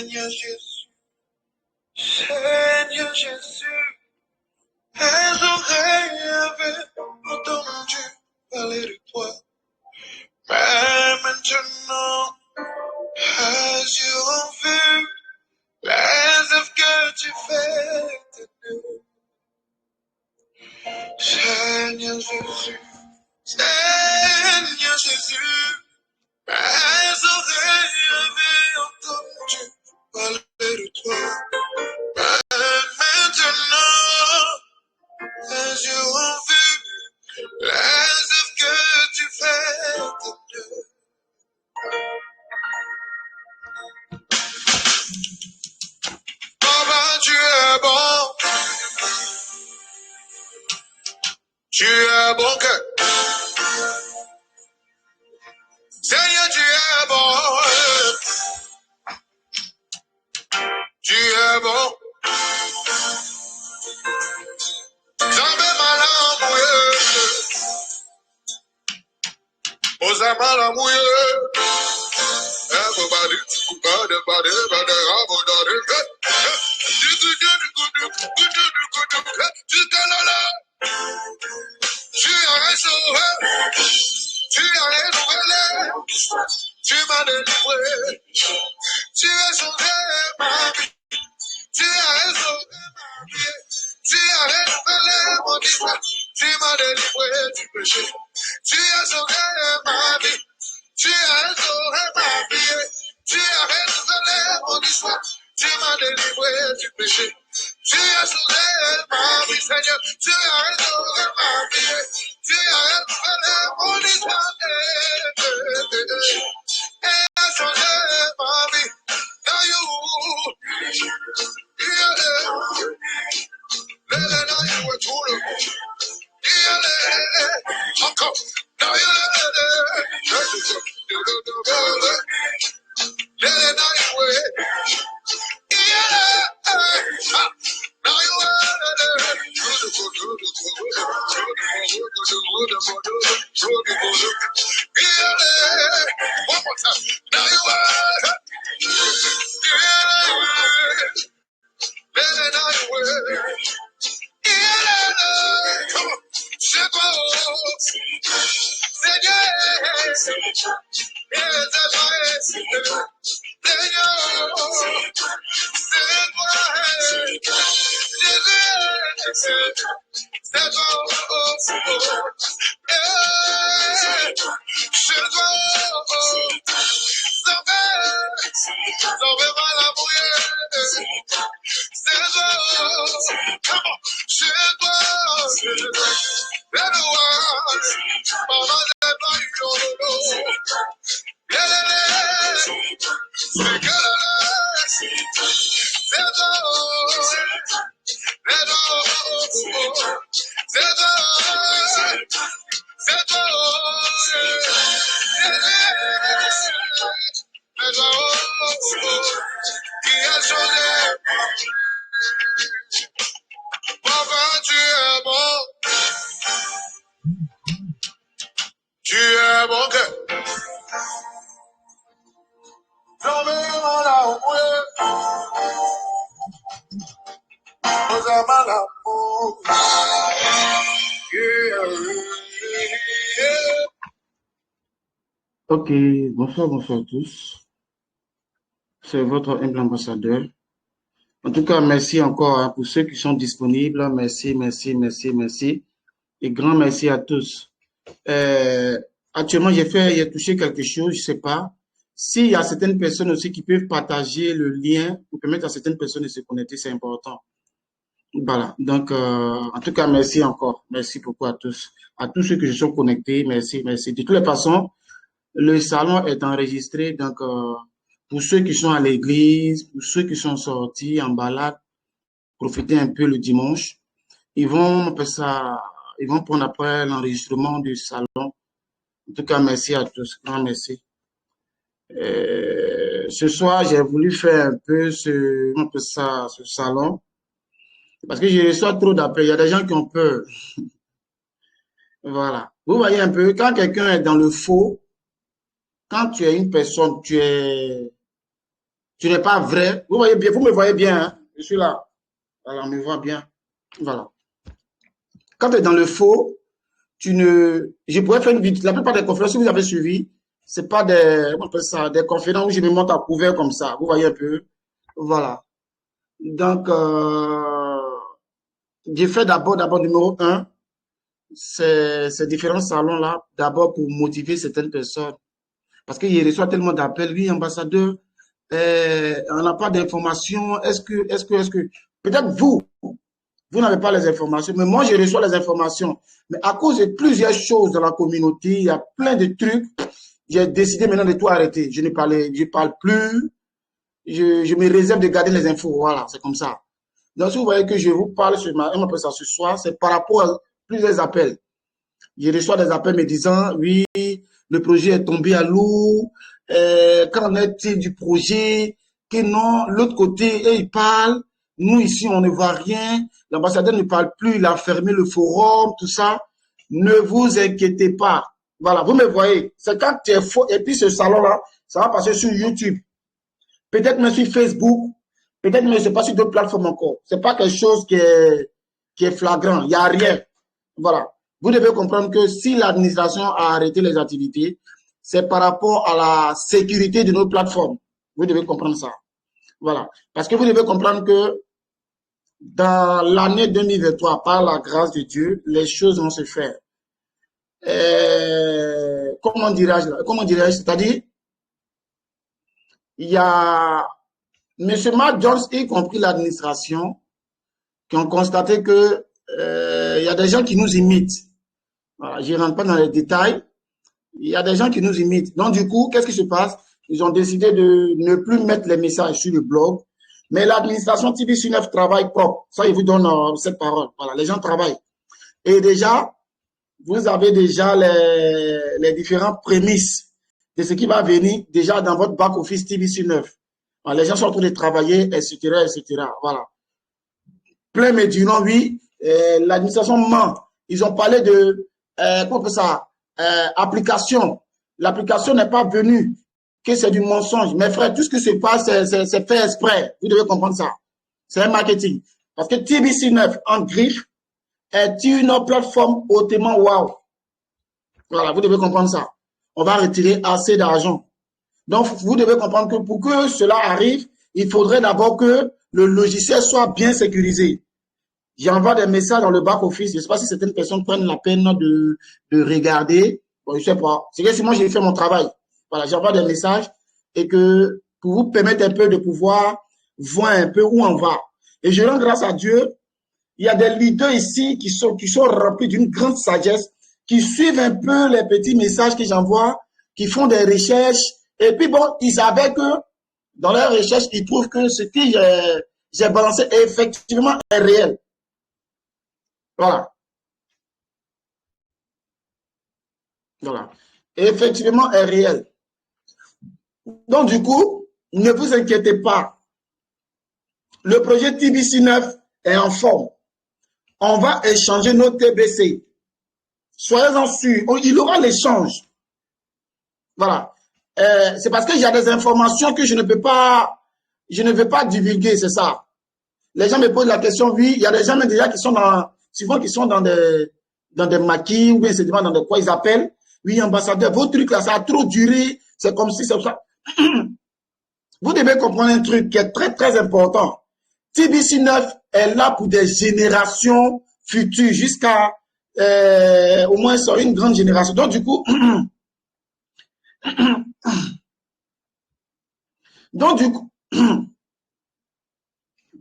Seigneur Jésus, Seigneur Jésus, les oreilles avaient entendu parler de toi. Mais maintenant, as yeux ont vu les œuvres que tu fais de nous. Seigneur Jésus, Seigneur Jésus, les oreilles avaient entendu parler de toi. Mais maintenant, les yeux ont vu les œuvres que tu fais de nous. Papa, tu es bon. Tu es bon que. Seigneur, tu es bon. Tu es bon. Jamais mal mouillé. Osa mal mouillé. Everybody, tu as sauvé, tu as renouvelé, tu m'as délivré, tu as sauvé ma vie, tu as sauvé ma vie, tu as renouvelé mon histoire, tu m'as délivré du péché, tu as sauvé ma vie, tu as sauvé ma vie, tu as renouvelé mon histoire, tu m'as délivré du péché. Tu as sauvé ma vie, Seigneur, tu as sauvé ma vie, tu as sauvé mon histoire, et as sauvé ma vie. Now you, now you were true. Encore, now you, one more time. Now you are. Come on. C'est quoi? Ok, bonsoir à tous. C'est votre humble ambassadeur. En tout cas, merci encore pour ceux qui sont disponibles. Merci. Et grand merci à tous. Actuellement, j'ai touché quelque chose, je sais pas. S'il y a certaines personnes aussi qui peuvent partager le lien pour permettre à certaines personnes de se connecter, c'est important. Voilà. Donc, en tout cas, merci encore. Merci beaucoup à tous. À tous ceux qui se sont connectés, merci. De toutes les façons, le salon est enregistré, donc pour ceux qui sont à l'église, pour ceux qui sont sortis en balade, profitez un peu le dimanche. Ils vont prendre après l'enregistrement du salon. En tout cas, merci à tous, grand merci. Ce soir, j'ai voulu faire un peu ce salon, parce que je reçois trop d'appels. Il y a des gens qui ont peur. Voilà. Vous voyez un peu, quand quelqu'un est dans le faux, quand tu es une personne, tu Tu n'es pas vrai. Vous voyez bien, vous me voyez bien. Hein? Je suis là. Voilà, on me voit bien. Voilà. Quand tu es dans le faux, je pourrais faire une vidéo. La plupart des conférences que vous avez suivies, c'est pas on appelle ça, des conférences où je me monte à couvert comme ça. Vous voyez un peu. Voilà. Donc, j'ai fait d'abord numéro un, ces différents salons-là, d'abord pour motiver certaines personnes. Parce qu'il reçoit tellement d'appels, oui, ambassadeur, on n'a pas d'informations, est-ce que, peut-être vous n'avez pas les informations, mais moi, je reçois les informations. Mais à cause de plusieurs choses dans la communauté, il y a plein de trucs, j'ai décidé maintenant de tout arrêter. Je parle plus, je me réserve de garder les infos, voilà, c'est comme ça. Donc, si vous voyez que je vous parle ce soir, c'est par rapport à plusieurs appels. Je reçois des appels me disant, oui, le projet est tombé à l'eau, qu'en est-il du projet, que non, l'autre côté, ils parlent, nous ici, on ne voit rien, l'ambassadeur ne parle plus, il a fermé le forum, tout ça. Ne vous inquiétez pas. Voilà, vous me voyez, c'est quand tu es faux, et puis ce salon-là, ça va passer sur YouTube. Peut-être même sur Facebook, peut-être même c'est pas sur d'autres plateformes encore. C'est pas quelque chose qui est flagrant, il n'y a rien. Voilà. Vous devez comprendre que si l'administration a arrêté les activités, c'est par rapport à la sécurité de nos plateformes. Vous devez comprendre ça. Voilà. Parce que vous devez comprendre que dans l'année 2023, par la grâce de Dieu, les choses vont se faire. Comment dirais-je, c'est-à-dire, il y a M. Matt Jones, y compris l'administration, qui ont constaté que il y a des gens qui nous imitent. Voilà, je ne rentre pas dans les détails. Il y a des gens qui nous imitent. Donc, du coup, qu'est-ce qui se passe? Ils ont décidé de ne plus mettre les messages sur le blog. Mais l'administration TBC9 travaille propre. Ça, il vous donne cette parole. Voilà, les gens travaillent. Et déjà, vous avez déjà les différentes prémices de ce qui va venir déjà dans votre back-office TBC9. Voilà, les gens sont en train de travailler, etc., etc. Voilà. Plein me diront, oui, l'administration ment. Ils ont parlé de comment on fait ça, application. L'application n'est pas venue, que c'est du mensonge. Mes frères, tout ce qui se passe, c'est fait exprès. Vous devez comprendre ça. C'est un marketing. Parce que TBC9 en griffe est une plateforme hautement wow. Voilà, vous devez comprendre ça. On va retirer assez d'argent. Donc, vous devez comprendre que pour que cela arrive, il faudrait d'abord que le logiciel soit bien sécurisé. J'envoie des messages dans le back-office. Je ne sais pas si certaines personnes prennent la peine de regarder. Bon, je ne sais pas. C'est que si moi, j'ai fait mon travail. Voilà, j'envoie des messages et que pour vous permettre un peu de pouvoir voir un peu où on va. Et je rends grâce à Dieu. Il y a des leaders ici qui sont remplis d'une grande sagesse, qui suivent un peu les petits messages que j'envoie, qui font des recherches. Et puis bon, ils savaient que dans leurs recherches, ils trouvent que ce que j'ai balancé effectivement est réel. Voilà. Voilà. Et effectivement, est réel. Donc, du coup, ne vous inquiétez pas. Le projet TBC9 est en forme. On va échanger nos TBC. Soyez-en sûrs. Il y aura l'échange. Voilà. C'est parce qu'il y a des informations que je ne veux pas divulguer, c'est ça. Les gens me posent la question, oui, il y a des gens même déjà qui sont dans des maquis ou bien c'est dans de quoi ils appellent. Oui, ambassadeur, vos trucs là, ça a trop duré, c'est comme si c'est ça. Vous devez comprendre un truc qui est très, très important. TBC9 est là pour des générations futures jusqu'à au moins une grande génération. Donc, du coup,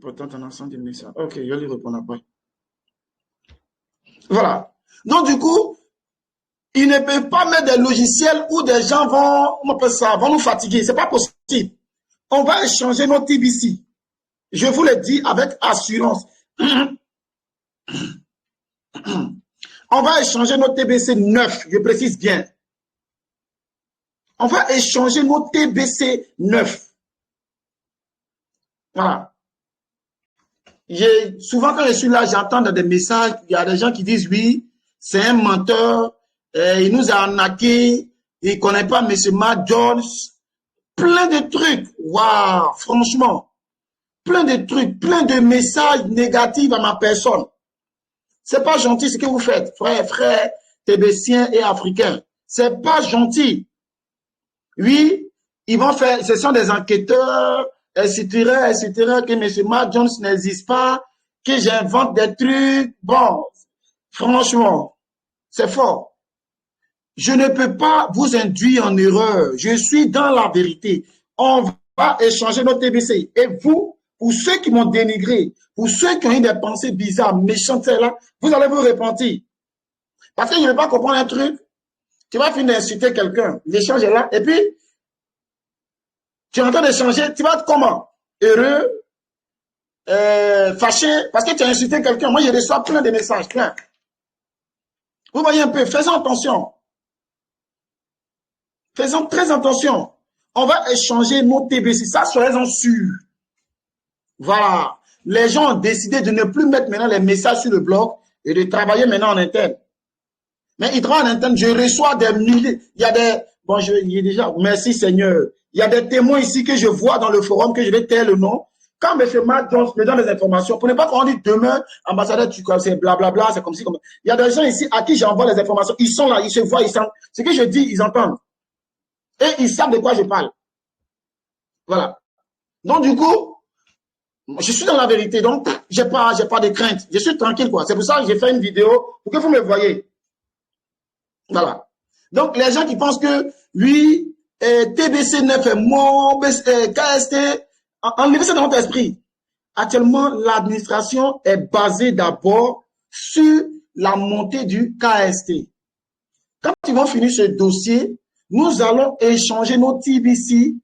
pourtant, un ensemble de messages. Ok, je vais lui répondre après. Voilà. Donc, du coup, ils ne peuvent pas mettre des logiciels où des gens vont nous fatiguer. C'est pas possible. On va échanger nos TBC. Je vous le dis avec assurance. On va échanger nos TBC 9, je précise bien. On va échanger nos TBC 9. Voilà. Souvent, quand je suis là, j'entends des messages, il y a des gens qui disent oui, c'est un menteur, il nous a arnaqué, il ne connaît pas M. Matt Jones. plein de trucs. Waouh, franchement, plein de trucs, plein de messages négatifs à ma personne. C'est pas gentil ce que vous faites, frères tébéciens et africains. C'est pas gentil. Oui, ils vont faire, ce sont des enquêteurs, etc., que M. Mark Jones n'existe pas, que j'invente des trucs. Bon, franchement, c'est fort. Je ne peux pas vous induire en erreur. Je suis dans la vérité. On va échanger nos TBC. Et vous, pour ceux qui m'ont dénigré, pour ceux qui ont eu des pensées bizarres, méchantes, là, vous allez vous repentir. Parce que je ne vais pas comprendre un truc. Tu vas finir d'insulter quelqu'un. L'échange est là. Et puis, tu es en train d'échanger. Tu vas être comment? Heureux, fâché, parce que tu as insulté quelqu'un. Moi, je reçois plein de messages, plein. Vous voyez un peu, faisons attention. Faisons très attention. On va échanger nos TBC. Ça, soyez-en sûrs. Voilà. Les gens ont décidé de ne plus mettre maintenant les messages sur le blog et de travailler maintenant en interne. Mais ils travaillent en interne. Je reçois des milliers. Il y a des... Bon, il y a déjà... Merci Seigneur. Il y a des témoins ici que je vois dans le forum, que je vais taire le nom. Quand M. Mark Jones me donne des informations, pour ne pas qu'on dise demain, ambassadeur, tu connais, c'est blablabla, c'est comme si, comme... Il y a des gens ici à qui j'envoie les informations. Ils sont là, ils se voient, ils sentent. Ce que je dis, ils entendent. Et ils savent de quoi je parle. Voilà. Donc, du coup, je suis dans la vérité. Donc, j'ai pas de crainte. Je suis tranquille, quoi. C'est pour ça que j'ai fait une vidéo pour que vous me voyez. Voilà. Donc, les gens qui pensent que, oui, TBC 9 est mort, KST, enlevez ça dans votre esprit. Actuellement, l'administration est basée d'abord sur la montée du KST. Quand ils vont finir ce dossier, nous allons échanger nos TBC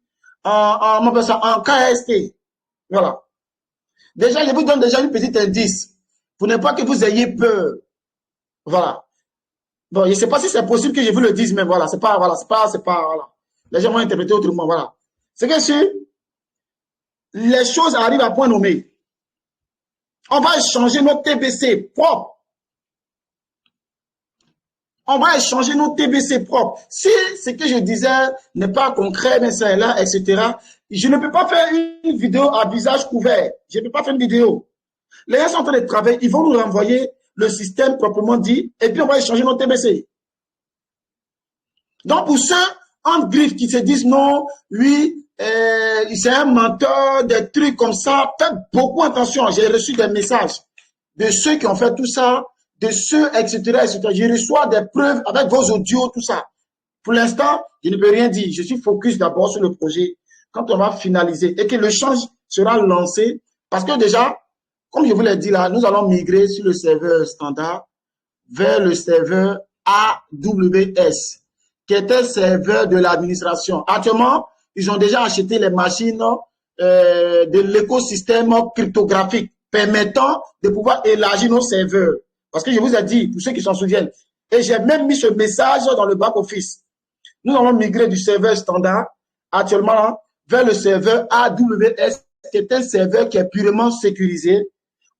en KST. Voilà. Déjà, je vous donne déjà une petite indice. Pour ne pas que vous ayez peur. Voilà. Bon, je ne sais pas si c'est possible que je vous le dise, mais voilà, c'est pas, voilà. Les gens vont interpréter autrement, voilà. C'est que si les choses arrivent à point nommé, on va échanger nos TBC propres. On va échanger nos TBC propres. Si ce que je disais n'est pas concret, mais c'est là, etc., je ne peux pas faire une vidéo à visage couvert. Je ne peux pas faire une vidéo. Les gens sont en train de travailler, ils vont nous renvoyer le système proprement dit, et puis on va échanger nos TBC. Donc, pour ceux en griffe qui se disent non, oui, c'est un menteur, des trucs comme ça, faites beaucoup attention. J'ai reçu des messages de ceux qui ont fait tout ça, de ceux, etc., etc. Je reçois des preuves avec vos audios, tout ça. Pour l'instant, je ne peux rien dire. Je suis focus d'abord sur le projet. Quand on va finaliser et que le change sera lancé, parce que déjà, comme je vous l'ai dit là, nous allons migrer sur le serveur standard vers le serveur AWS, qui est un serveur de l'administration. Actuellement, ils ont déjà acheté les machines de l'écosystème cryptographique permettant de pouvoir élargir nos serveurs. Parce que je vous ai dit, pour ceux qui s'en souviennent, et j'ai même mis ce message dans le back-office. Nous allons migrer du serveur standard actuellement vers le serveur AWS, qui est un serveur qui est purement sécurisé,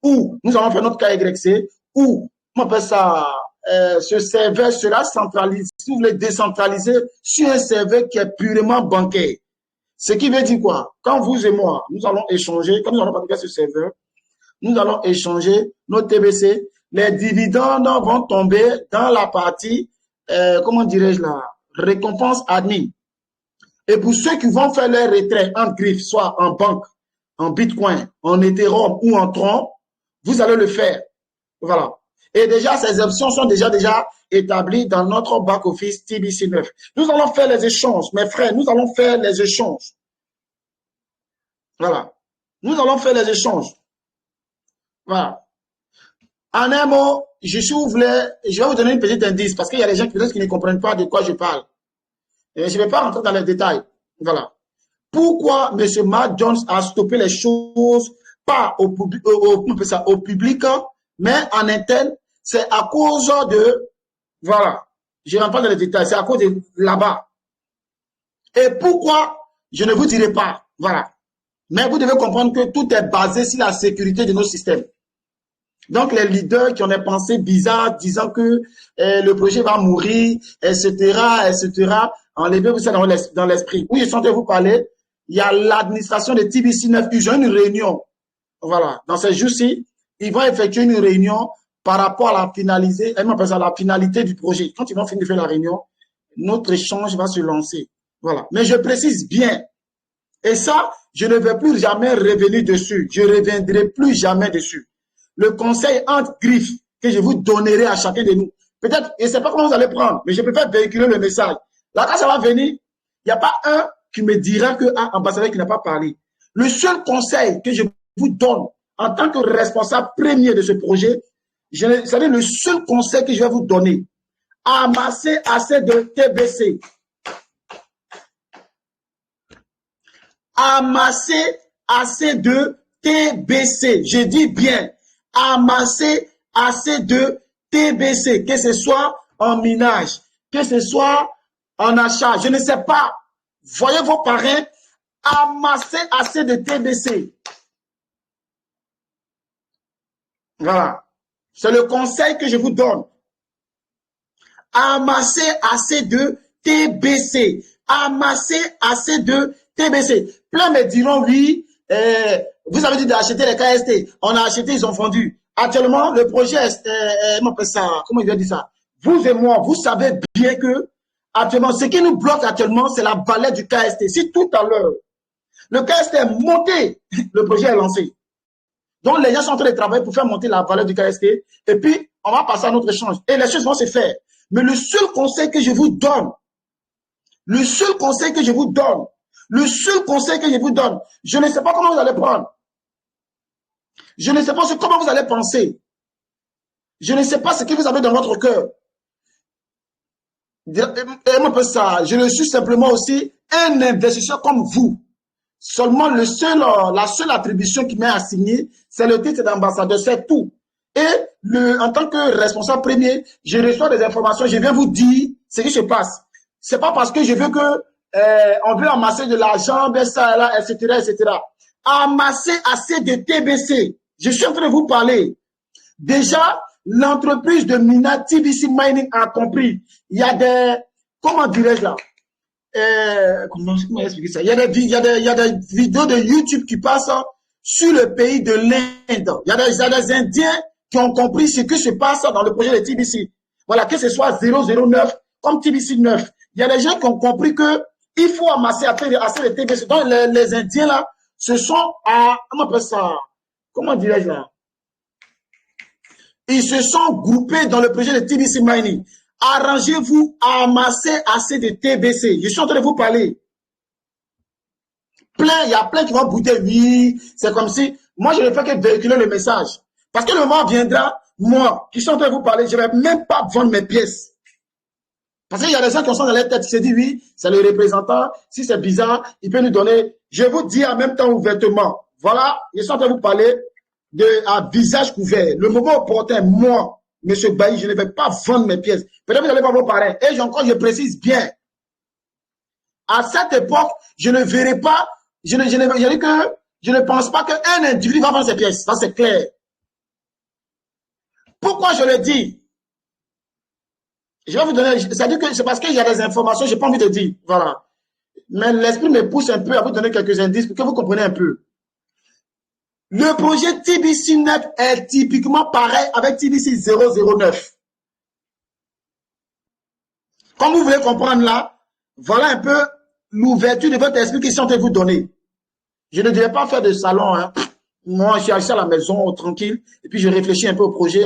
où nous allons faire notre KYC, où, on appelle ça, ce serveur sera centralisé, si vous voulez décentraliser, sur un serveur qui est purement bancaire. Ce qui veut dire quoi? Quand vous et moi, nous allons échanger, quand nous allons partager ce serveur, nous allons échanger nos TBC, les dividendes vont tomber dans la partie, comment dirais-je là, récompense admin. Et pour ceux qui vont faire leur retrait en griffe, soit en banque, en Bitcoin, en Ethereum ou en Tron, vous allez le faire. Voilà. Et déjà, ces options sont déjà établies dans notre back-office TBC9. Nous allons faire les échanges, mes frères, nous allons faire les échanges. Voilà. Nous allons faire les échanges. Voilà. En un mot, je vais vous donner une petite indice parce qu'il y a des gens qui ne comprennent pas de quoi je parle. Et je ne vais pas rentrer dans les détails. Voilà. Pourquoi M. Mark Jones a stoppé les choses, pas au public, mais en interne, c'est à cause de, voilà, je ne rentre pas dans les détails, c'est à cause de là-bas. Et pourquoi, je ne vous dirai pas, voilà. Mais vous devez comprendre que tout est basé sur la sécurité de nos systèmes. Donc, les leaders qui ont des pensées bizarres, disant que le projet va mourir, etc., etc., enlevez-vous ça dans l'esprit. Oui, je suis en train de vous parler. Il y a l'administration de TBC 9. Ils ont une réunion. Voilà. Dans ces jours-ci, ils vont effectuer une réunion par rapport à la finalité du projet. Quand ils vont finir de faire la réunion, notre échange va se lancer. Voilà. Mais je précise bien. Et ça, je ne vais plus jamais revenir dessus. Je ne reviendrai plus jamais dessus. Le conseil entre griffes que je vous donnerai à chacun de nous. Peut-être, je ne sais pas comment vous allez prendre, mais je préfère véhiculer le message. Là, quand ça va venir, il n'y a pas un qui me dira que ambassadeur qui n'a pas parlé. Le seul conseil que je vous donne en tant que responsable premier de ce projet, c'est-à-dire le seul conseil que je vais vous donner, amasser assez de TBC. Amasser assez de TBC. Je dis bien, amasser assez de TBC, que ce soit en minage, que ce soit en achat, je ne sais pas. Voyez vos parrains, amasser assez de TBC. Voilà. C'est le conseil que je vous donne. Amasser assez de TBC. Amasser assez de TBC. Plein me diront, oui, vous avez dit d'acheter les KST. On a acheté, ils ont vendu. Actuellement, le projet, comment il a dit ça? Vous et moi, vous savez bien que, actuellement, ce qui nous bloque actuellement, c'est la valeur du KST. Si tout à l'heure, le KST est monté, le projet est lancé. Donc, les gens sont en train de travailler pour faire monter la valeur du KST. Et puis, on va passer à notre échange. Et les choses vont se faire. Mais le seul conseil que je vous donne, je ne sais pas comment vous allez prendre. Je ne sais pas comment vous allez penser. Je ne sais pas ce que vous avez dans votre cœur. Je ne suis simplement aussi un investisseur comme vous. Seulement la seule attribution qui m'est assignée, c'est le titre d'ambassadeur, c'est tout. Et en tant que responsable premier, je reçois des informations, je viens vous dire ce qui se passe. C'est pas parce que je veux que on veut amasser de l'argent, ça, là, etc., etc. Amasser assez de TBC. Je suis en train de vous parler. Déjà, l'entreprise de Mina TBC Mining a compris. Il y a des, comment dirais-je là? Comment expliquer ça? Il y a des vidéos de YouTube qui passent sur le pays de l'Inde. Il y a des Indiens qui ont compris ce qui se passe dans le projet de TBC. Voilà, que ce soit 009 comme TBC 9. Il y a des gens qui ont compris que il faut amasser assez de TBC. Donc, les Indiens là, ce sont comment on appelle ça? Comment dirais-je là? Ils se sont groupés dans le projet de TBC Mining. Arrangez-vous à amasser assez de TBC. Je suis en train de vous parler. Il y a plein qui vont bouder. Oui, c'est comme si, moi je ne fais que véhiculer le message. Parce que le moment viendra, moi, qui suis en train de vous parler, je ne vais même pas vendre mes pièces. Parce qu'il y a des gens qui sont dans leur tête, qui se disent, oui, c'est le représentant, si c'est bizarre, il peut nous donner. Je vous dis en même temps ouvertement, voilà, je suis en train de vous parler à visage couvert. Le moment opportun, moi, M. Bailly, je ne vais pas vendre mes pièces. Peut-être que vous allez pas vous parler. Et je précise bien. À cette époque, je ne verrai pas, je ne pense pas qu'un individu va vendre ses pièces. Ça, c'est clair. Pourquoi je le dis? Je vais vous donner, c'est-à-dire que c'est parce qu'il y a des informations, je n'ai pas envie de dire. Voilà. Mais l'esprit me pousse un peu à vous donner quelques indices pour que vous compreniez un peu. Le projet TBC 9 est typiquement pareil avec TBC 009. Comme vous voulez comprendre là, voilà un peu l'ouverture de votre esprit que je suis en train de vous donner. Je ne dirais pas faire de salon. Hein. Moi, je suis assis à la maison, tranquille, et puis je réfléchis un peu au projet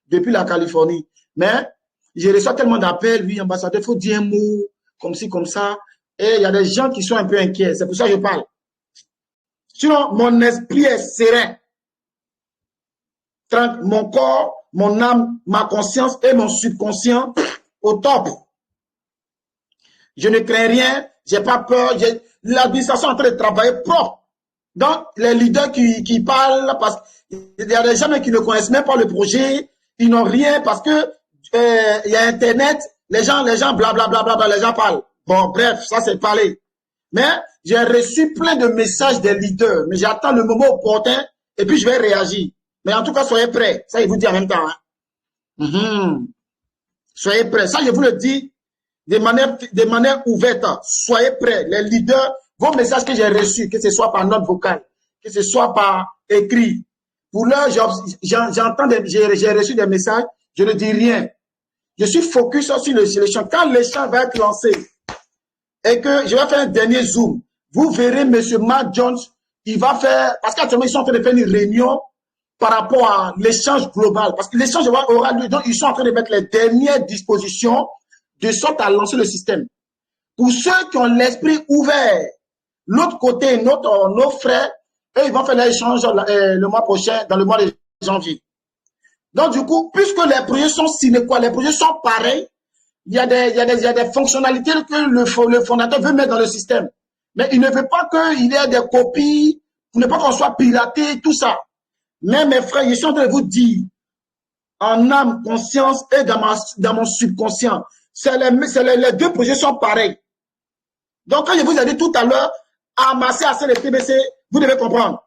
depuis la Californie. Mais je reçois tellement d'appels, oui, ambassadeur, il faut dire un mot, comme ci, comme ça. Et il y a des gens qui sont un peu inquiets. C'est pour ça que je parle. Sinon, mon esprit est serein. Mon corps, mon âme, ma conscience et mon subconscient au top. Je ne crains rien, j'ai pas peur. L'administration est en train de travailler propre. Donc, les leaders qui parlent, parce qu'il y a des gens qui ne connaissent même pas le projet, ils n'ont rien parce que il y a Internet, les gens, blablabla, les gens parlent. Bon, bref, ça c'est parler. Mais j'ai reçu plein de messages des leaders, mais j'attends le moment opportun et puis je vais réagir. Mais en tout cas, soyez prêts. Ça, il vous dit en même temps. Hein. Soyez prêts. Ça, je vous le dis. de manière ouverte. Soyez prêts. Les leaders, vos messages que j'ai reçus, que ce soit par note vocale, que ce soit par écrit. Pour l'heure, j'ai reçu des messages, je ne dis rien. Je suis focus sur le champ. Quand le champ va être lancé et que je vais faire un dernier zoom, vous verrez M. Matt Jones, il va faire, parce qu'actuellement, ils sont en train de faire une réunion par rapport à l'échange global. Parce que l'échange aura lieu, donc ils sont en train de mettre les dernières dispositions de sorte à lancer le système. Pour ceux qui ont l'esprit ouvert, l'autre côté, nos frères, eux, ils vont faire l'échange le mois prochain, dans le mois de janvier. Donc, du coup, puisque les projets sont sine qua, les projets sont pareils, il y a des fonctionnalités que le fondateur veut mettre dans le système. Mais il ne veut pas qu'il y ait des copies, il ne veut pas qu'on soit piraté, tout ça. Mais mes frères, je suis en train de vous dire, en âme, conscience et dans mon subconscient, les deux projets sont pareils. Donc, quand je vous ai dit tout à l'heure, amasser assez de TBC, vous devez comprendre.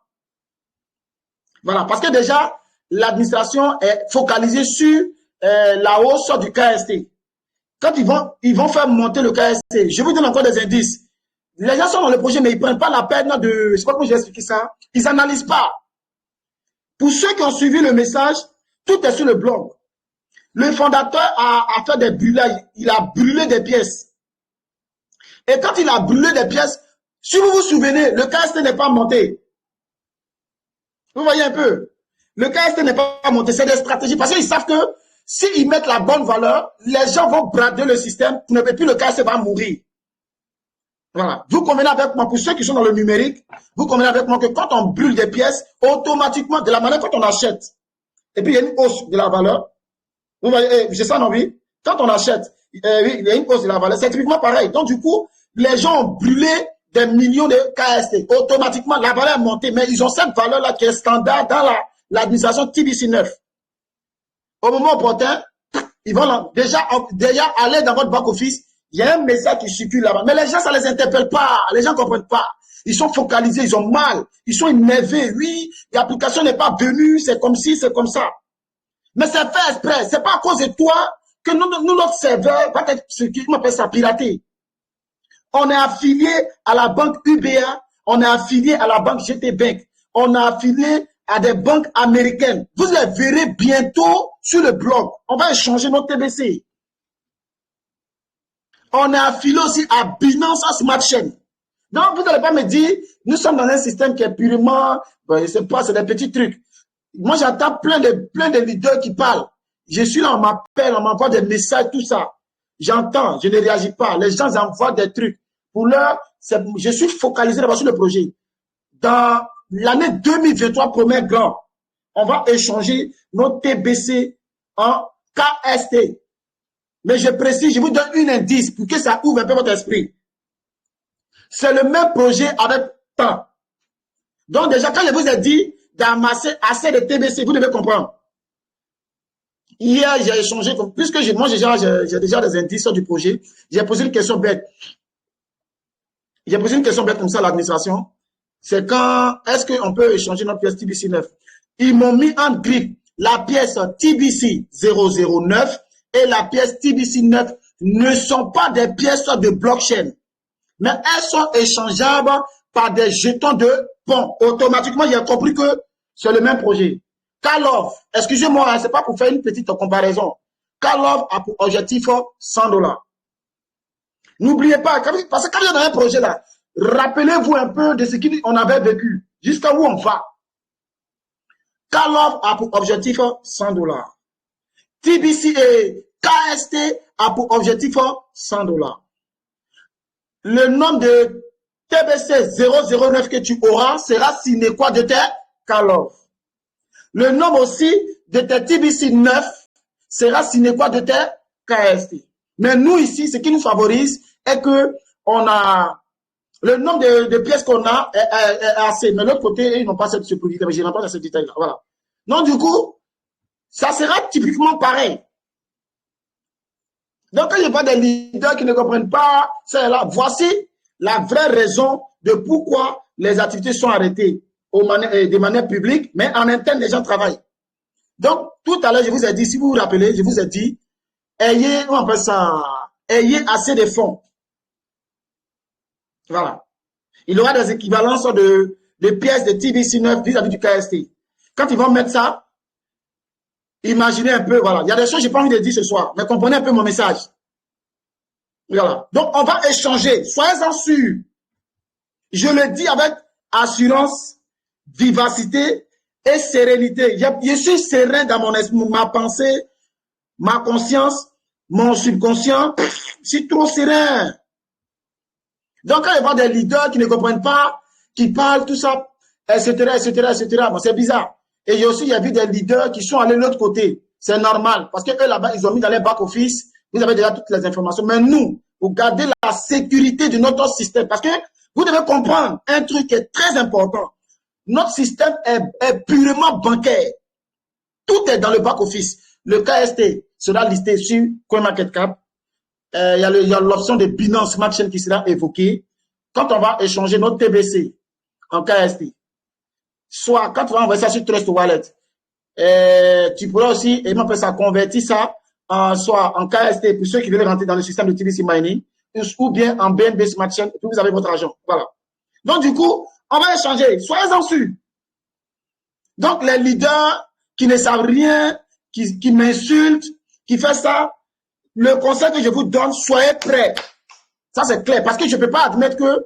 Voilà, parce que déjà, l'administration est focalisée sur la hausse du KST. Quand ils vont faire monter le KST, je vous donne encore des indices. Les gens sont dans le projet, mais ils ne prennent pas la peine de... Je ne sais pas comment je vais expliquer ça. Ils n'analysent pas. Pour ceux qui ont suivi le message, tout est sur le blog. Le fondateur a fait des brûlages. Il a brûlé des pièces. Et quand il a brûlé des pièces, si vous vous souvenez, le KST n'est pas monté. Vous voyez un peu? Le KST n'est pas monté. C'est des stratégies. Parce qu'ils savent que s'ils mettent la bonne valeur, les gens vont brader le système. Et puis le KST va mourir. Voilà. Vous convenez avec moi, pour ceux qui sont dans le numérique, vous convenez avec moi que quand on brûle des pièces, automatiquement, de la manière quand on achète, et puis il y a une hausse de la valeur. Vous voyez, c'est ça, non, oui? Quand on achète, il y a une hausse de la valeur. C'est typiquement pareil. Donc, du coup, les gens ont brûlé des millions de KST. Automatiquement, la valeur est montée, mais ils ont cette valeur-là qui est standard dans l'administration TBC9. Au moment opportun, ils vont déjà aller dans votre back-office. Il y a un message qui circule là-bas. Mais les gens, ça ne les interpelle pas. Les gens ne comprennent pas. Ils sont focalisés, ils ont mal. Ils sont énervés. Oui, l'application n'est pas venue, c'est comme ci, c'est comme ça. Mais c'est fait exprès. Ce n'est pas à cause de toi que notre serveur va être ce qu'on appelle ça piraté. On est affilié à la banque UBA, on est affilié à la banque GT Bank, on est affilié à des banques américaines. Vous les verrez bientôt sur le blog. On va échanger notre TBC. On est affilié aussi à Binance Smart Chain. Donc, vous n'allez pas me dire, nous sommes dans un système qui est purement, ben, je ne sais pas, c'est des petits trucs. Moi, j'entends plein de leaders qui parlent. Je suis là, on m'appelle, on m'envoie des messages, tout ça. J'entends, je ne réagis pas. Les gens envoient des trucs. Pour l'heure, je suis focalisé d'abord sur le projet. Dans l'année 2023, premier grand, on va échanger notre TBC en KST. Mais je précise, je vous donne un indice pour que ça ouvre un peu votre esprit. C'est le même projet avec temps. Donc déjà, quand je vous ai dit d'amasser assez de TBC, vous devez comprendre. Hier, j'ai échangé, puisque moi j'ai déjà des indices sur du projet, j'ai posé une question bête. J'ai posé une question bête comme ça à l'administration. C'est quand est-ce qu'on peut échanger notre pièce TBC 9? Ils m'ont mis en grille la pièce TBC 009 et la pièce TBC 9 ne sont pas des pièces de blockchain, mais elles sont échangeables par des jetons de pont. Automatiquement, j'ai compris que c'est le même projet. Karlov, excusez-moi, hein, c'est pas pour faire une petite comparaison. Karlov a pour objectif $100. N'oubliez pas, parce que quand il y a dans un projet là, rappelez-vous un peu de ce qu'on avait vécu, jusqu'à où on va. Karlov a pour objectif $100. TBC et KST a pour objectif $100. Le nombre de TBC 009 que tu auras sera sine qua de tes Karlov. Le nombre aussi de tes TBC 9 sera sine qua de tes KST. Mais nous ici, ce qui nous favorise est que on a le nombre de pièces qu'on a est assez. Mais de l'autre côté, ils n'ont pas cette privilège. Mais je n'ai pas dans ce détail-là. Voilà. Donc du coup, ça sera typiquement pareil. Donc quand il n'y a pas des leaders qui ne comprennent pas, c'est là. Voici la vraie raison de pourquoi les activités sont arrêtées de manière publique, mais en interne, les gens travaillent. Donc, tout à l'heure, je vous ai dit, si vous vous rappelez, je vous ai dit, ayez, on appelle ça, ayez assez de fonds. Voilà. Il y aura des équivalences de pièces de TBC9 vis-à-vis du KST. Quand ils vont mettre ça, imaginez un peu, voilà. Il y a des choses que je n'ai pas envie de dire ce soir, mais comprenez un peu mon message. Voilà. Donc, on va échanger. Soyez-en sûrs. Je le dis avec assurance, vivacité et sérénité. Je suis serein dans mon esprit, ma pensée, ma conscience, mon subconscient. Je suis trop serein. Donc, quand il y a des leaders qui ne comprennent pas, qui parlent, tout ça, etc., etc., etc., bon, c'est bizarre. Et il y a vu des leaders qui sont allés de l'autre côté. C'est normal. Parce que eux, là-bas, ils ont mis dans les back-office, vous avez déjà toutes les informations. Mais nous, pour garder la sécurité de notre système, parce que vous devez comprendre un truc qui est très important. Notre système est purement bancaire. Tout est dans le back-office. Le KST sera listé sur CoinMarketCap. Il y a l'option de Binance Smart Chain qui sera évoquée. Quand on va échanger notre TBC en KST, soit quand on va envoyer ça sur Trust Wallet, tu pourras aussi, et on peut ça convertir ça soit en KST pour ceux qui veulent rentrer dans le système de TBC Mining, ou bien en BNB Smart Chain, et puis vous avez votre argent. Voilà. Donc, du coup, on va échanger. Soyez-en sûrs. Donc, les leaders qui ne savent rien, qui m'insultent, qui font ça, le conseil que je vous donne, soyez prêts. Ça, c'est clair. Parce que je ne peux pas admettre que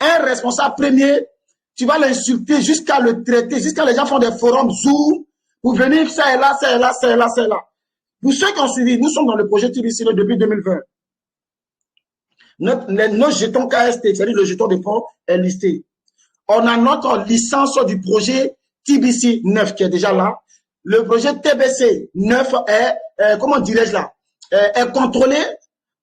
un responsable premier, tu vas l'insulter jusqu'à le traiter, jusqu'à les gens font des forums Zoom pour venir, ça et là, ça et là, ça et là, ça et là. Pour ceux qui ont suivi, nous sommes dans le projet TBC depuis 2020. Nos jetons KST, c'est-à-dire le jeton de port, est listé. On a notre licence du projet TBC 9 qui est déjà là. Le projet TBC 9 est comment dirais-je là, est contrôlé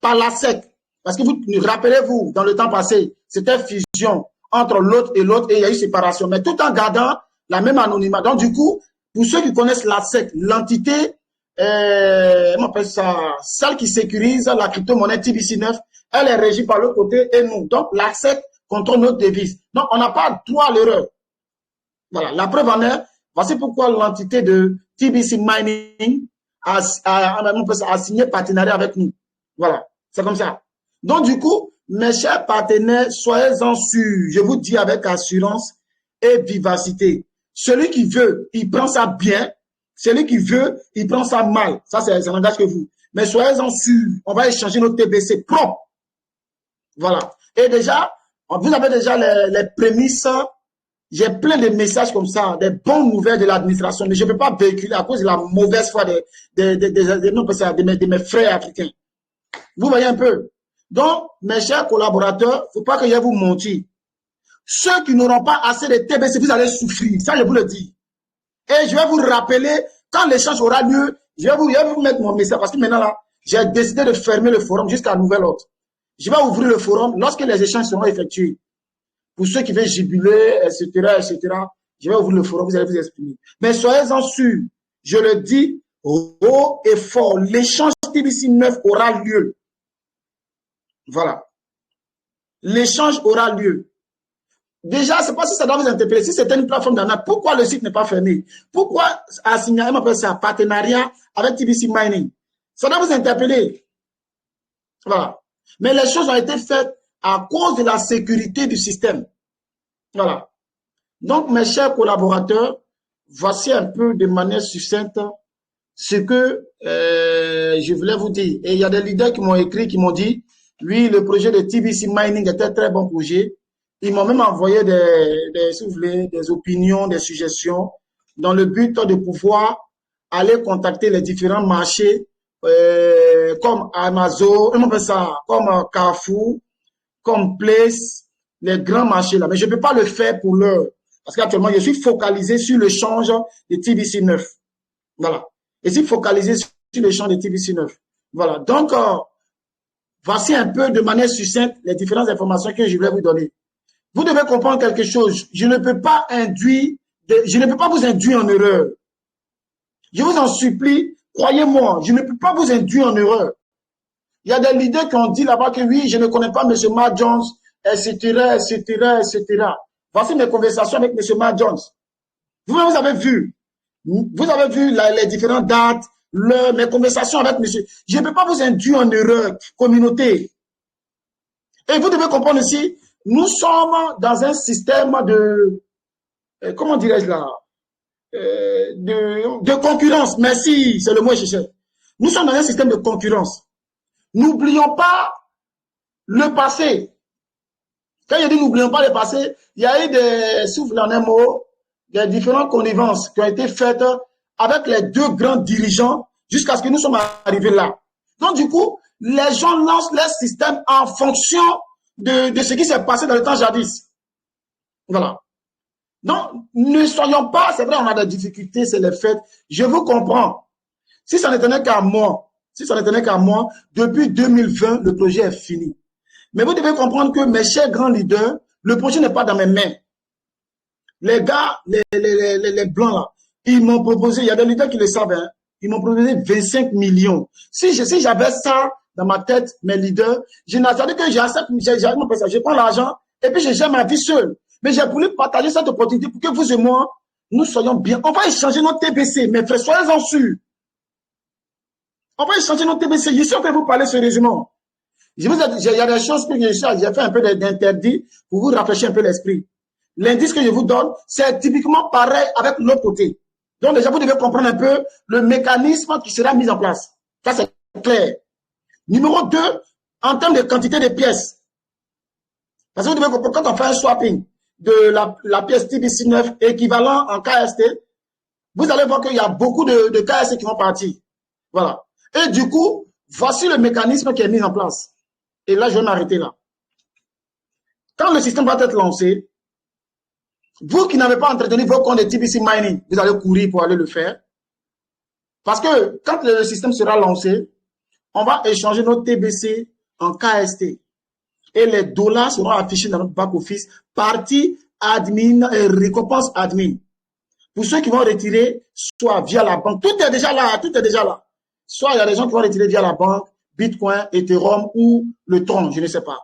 par la SEC. Parce que vous rappelez-vous, dans le temps passé, c'était fusion entre l'autre et l'autre et il y a eu séparation, mais tout en gardant la même anonymat. Donc, du coup, pour ceux qui connaissent la SEC, l'entité, on appelle ça, celle qui sécurise la crypto-monnaie TBC9, elle est régie par l'autre côté et nous. Donc, la SEC contrôle notre devise. Donc, on n'a pas droit à l'erreur. Voilà, la preuve en est, voici pourquoi l'entité de TBC Mining a signé partenariat avec nous. Voilà, c'est comme ça. Donc, du coup, mes chers partenaires, soyez-en sûrs. Je vous dis avec assurance et vivacité. Celui qui veut, il prend ça bien. Celui qui veut, il prend ça mal. Ça n'engage que vous. Mais soyez-en sûrs. On va échanger notre TBC propre. Voilà. Et déjà, vous avez déjà les prémices. J'ai plein de messages comme ça, des bonnes nouvelles de l'administration, mais je ne peux pas véhiculer à cause de la mauvaise foi de mes frères africains. Vous voyez un peu. Donc, mes chers collaborateurs, il ne faut pas que je vous mentir. Ceux qui n'auront pas assez de TBC, vous allez souffrir. Ça, je vous le dis. Et je vais vous rappeler, quand l'échange aura lieu, je vais vous mettre mon message. Parce que maintenant, là, j'ai décidé de fermer le forum jusqu'à nouvel ordre. Je vais ouvrir le forum lorsque les échanges seront effectués. Pour ceux qui veulent jubiler, etc., etc., je vais ouvrir le forum, vous allez vous exprimer. Mais soyez-en sûrs, je le dis haut et fort, l'échange TBC 9 aura lieu. Voilà. L'échange aura lieu. Déjà, je ne sais pas si ça doit vous interpeller. Si c'était une plateforme d'arnaque, pourquoi le site n'est pas fermé? Pourquoi assigner un partenariat avec TBC Mining? Ça doit vous interpeller. Voilà. Mais les choses ont été faites à cause de la sécurité du système. Voilà. Donc, mes chers collaborateurs, voici un peu de manière succincte ce que je voulais vous dire. Et il y a des leaders qui m'ont écrit, qui m'ont dit, oui, le projet de TBC Mining était un très bon projet. Ils m'ont même envoyé si vous voulez, des opinions, des suggestions, dans le but de pouvoir aller contacter les différents marchés comme Amazon, comme Carrefour, comme Place, les grands marchés là. Mais je ne peux pas le faire pour l'heure. Parce qu'actuellement, je suis focalisé sur le change de TBC 9. Voilà. Et je suis focalisé sur le change de TBC 9. Voilà. Donc, voici un peu de manière succincte les différentes informations que je vais vous donner. Vous devez comprendre quelque chose. Je ne peux pas vous induire en erreur. Je vous en supplie, croyez-moi, je ne peux pas vous induire en erreur. Il y a des leaders qui ont dit là-bas que oui, je ne connais pas M. Matt Jones, etc., etc., etc. Voici mes conversations avec M. Matt Jones. Vous avez vu les différentes dates, mes conversations avec monsieur. Je ne peux pas vous induire en erreur, communauté. Et vous devez comprendre aussi, nous sommes dans un système de, comment dirais-je là, de concurrence. Merci, c'est le mot que je cherche. Nous sommes dans un système de concurrence. N'oublions pas le passé. Quand je dis n'oublions pas le passé, il y a eu des, si vous voulez en un mot, des différentes connivences qui ont été faites avec les deux grands dirigeants jusqu'à ce que nous sommes arrivés là. Donc du coup, les gens lancent leur système en fonction de ce qui s'est passé dans le temps jadis. Voilà. Donc, ne soyons pas, c'est vrai, on a des difficultés, c'est les faits. Je vous comprends. Si ça n'était qu'à moi, depuis 2020, le projet est fini. Mais vous devez comprendre que mes chers grands leaders, le projet n'est pas dans mes mains. Les gars, les blancs là, ils m'ont proposé, il y a des leaders qui le savent, hein, ils m'ont proposé 25 millions. Si j'avais ça dans ma tête, mes leaders, je n'attendais que j'accepte, je prends l'argent et puis je gère ma vie seule. Mais j'ai voulu partager cette opportunité pour que vous et moi, nous soyons bien. On va échanger notre TBC, mes frères, soyez-en sûrs. On va échanger notre TBC. Je suis en train de vous parler sérieusement. Il y a des choses que j'ai fait un peu d'interdit pour vous rafraîchir un peu l'esprit. L'indice que je vous donne, c'est typiquement pareil avec l'autre côté. Donc déjà, vous devez comprendre un peu le mécanisme qui sera mis en place. Ça, c'est clair. Numéro 2, en termes de quantité de pièces. Parce que vous devez comprendre, quand on fait un swapping de la pièce TBC9 équivalent en KST, vous allez voir qu'il y a beaucoup de KST qui vont partir. Voilà. Et du coup, voici le mécanisme qui est mis en place. Et là, je vais m'arrêter là. Quand le système va être lancé, vous qui n'avez pas entretenu vos comptes de TBC Mining, vous allez courir pour aller le faire. Parce que quand le système sera lancé, on va échanger notre TBC en KST. Et les dollars seront affichés dans notre back-office, partie admin et récompense admin. Pour ceux qui vont retirer, soit via la banque, tout est déjà là, tout est déjà là. Soit il y a des gens qui vont retirer via la banque, Bitcoin, Ethereum ou le Tron, je ne sais pas.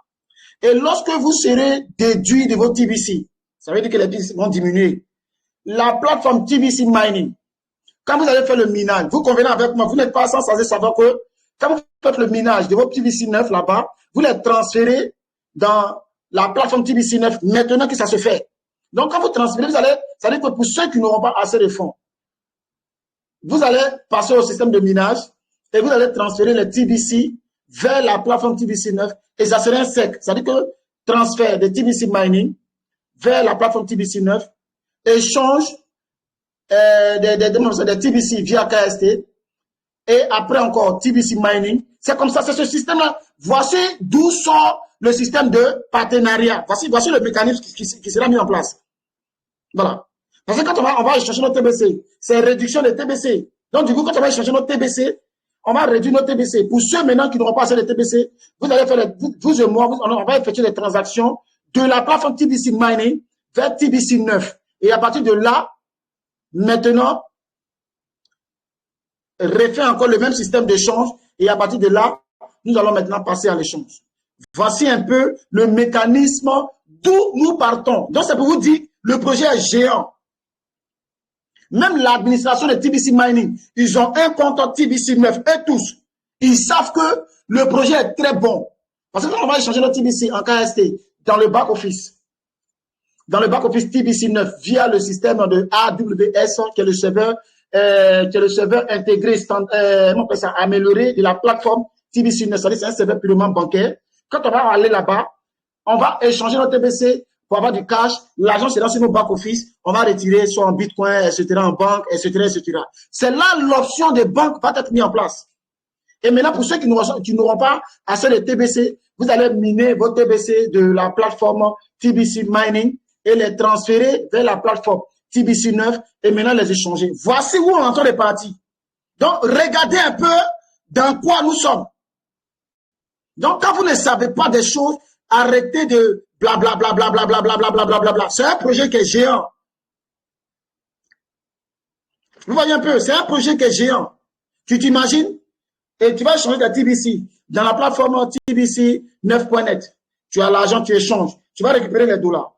Et lorsque vous serez déduit de vos TBC, ça veut dire que les TBC vont diminuer. La plateforme TBC Mining, quand vous allez faire le minage, vous convenez avec moi, vous n'êtes pas sans savoir que quand vous faites le minage de vos TBC 9 là-bas, vous les transférez dans la plateforme TBC 9 maintenant que ça se fait. Donc, quand vous transférez, vous allez, ça veut dire que pour ceux qui n'auront pas assez de fonds, vous allez passer au système de minage et vous allez transférer les TBC vers la plateforme TBC 9 et ça sera un sec. Ça veut dire que transfert de TBC Mining vers la plateforme TBC 9, échange des TBC via KST et après encore TBC Mining. C'est comme ça, c'est ce système-là. Voici d'où sort le système de partenariat. Voici le mécanisme qui sera mis en place. Voilà. Parce que quand on va échanger notre TBC, c'est réduction de TBC. Donc, du coup, quand on va échanger notre TBC, on va réduire notre TBC. Pour ceux maintenant qui n'auront pas assez de TBC, vous allez faire, vous et moi, on va effectuer des transactions de la plateforme TBC Mining vers TBC 9. Et à partir de là, maintenant, refaire encore le même système d'échange. Et à partir de là, nous allons maintenant passer à l'échange. Voici un peu le mécanisme d'où nous partons. Donc, c'est pour vous dire, le projet est géant. Même l'administration de TBC Mining, ils ont un compte TBC 9 et tous. Ils savent que le projet est très bon. Parce que quand on va échanger notre TBC en KST dans le back-office, TBC 9 via le système de AWS, qui est le serveur intégré, amélioré de la plateforme TBC 9, c'est un serveur purement bancaire. Quand on va aller là-bas, on va échanger notre TBC pour avoir du cash. L'argent sera sur nos back-office. On va retirer soit en Bitcoin, etc., en banque, etc., etc. C'est là l'option des banques va être mise en place. Et maintenant, pour ceux qui n'auront pas assez de TBC, vous allez miner vos TBC de la plateforme TBC Mining et les transférer vers la plateforme TBC 9 et maintenant les échanger. Voici où on entend les parties. Donc, regardez un peu dans quoi nous sommes. Donc, quand vous ne savez pas des choses, arrêtez de blablabla. C'est un projet qui est géant. Vous voyez un peu, c'est un projet qui est géant. Tu t'imagines? Et tu vas échanger de TBC dans la plateforme TBC 9.net. Tu as l'argent, tu échanges. Tu vas récupérer les dollars.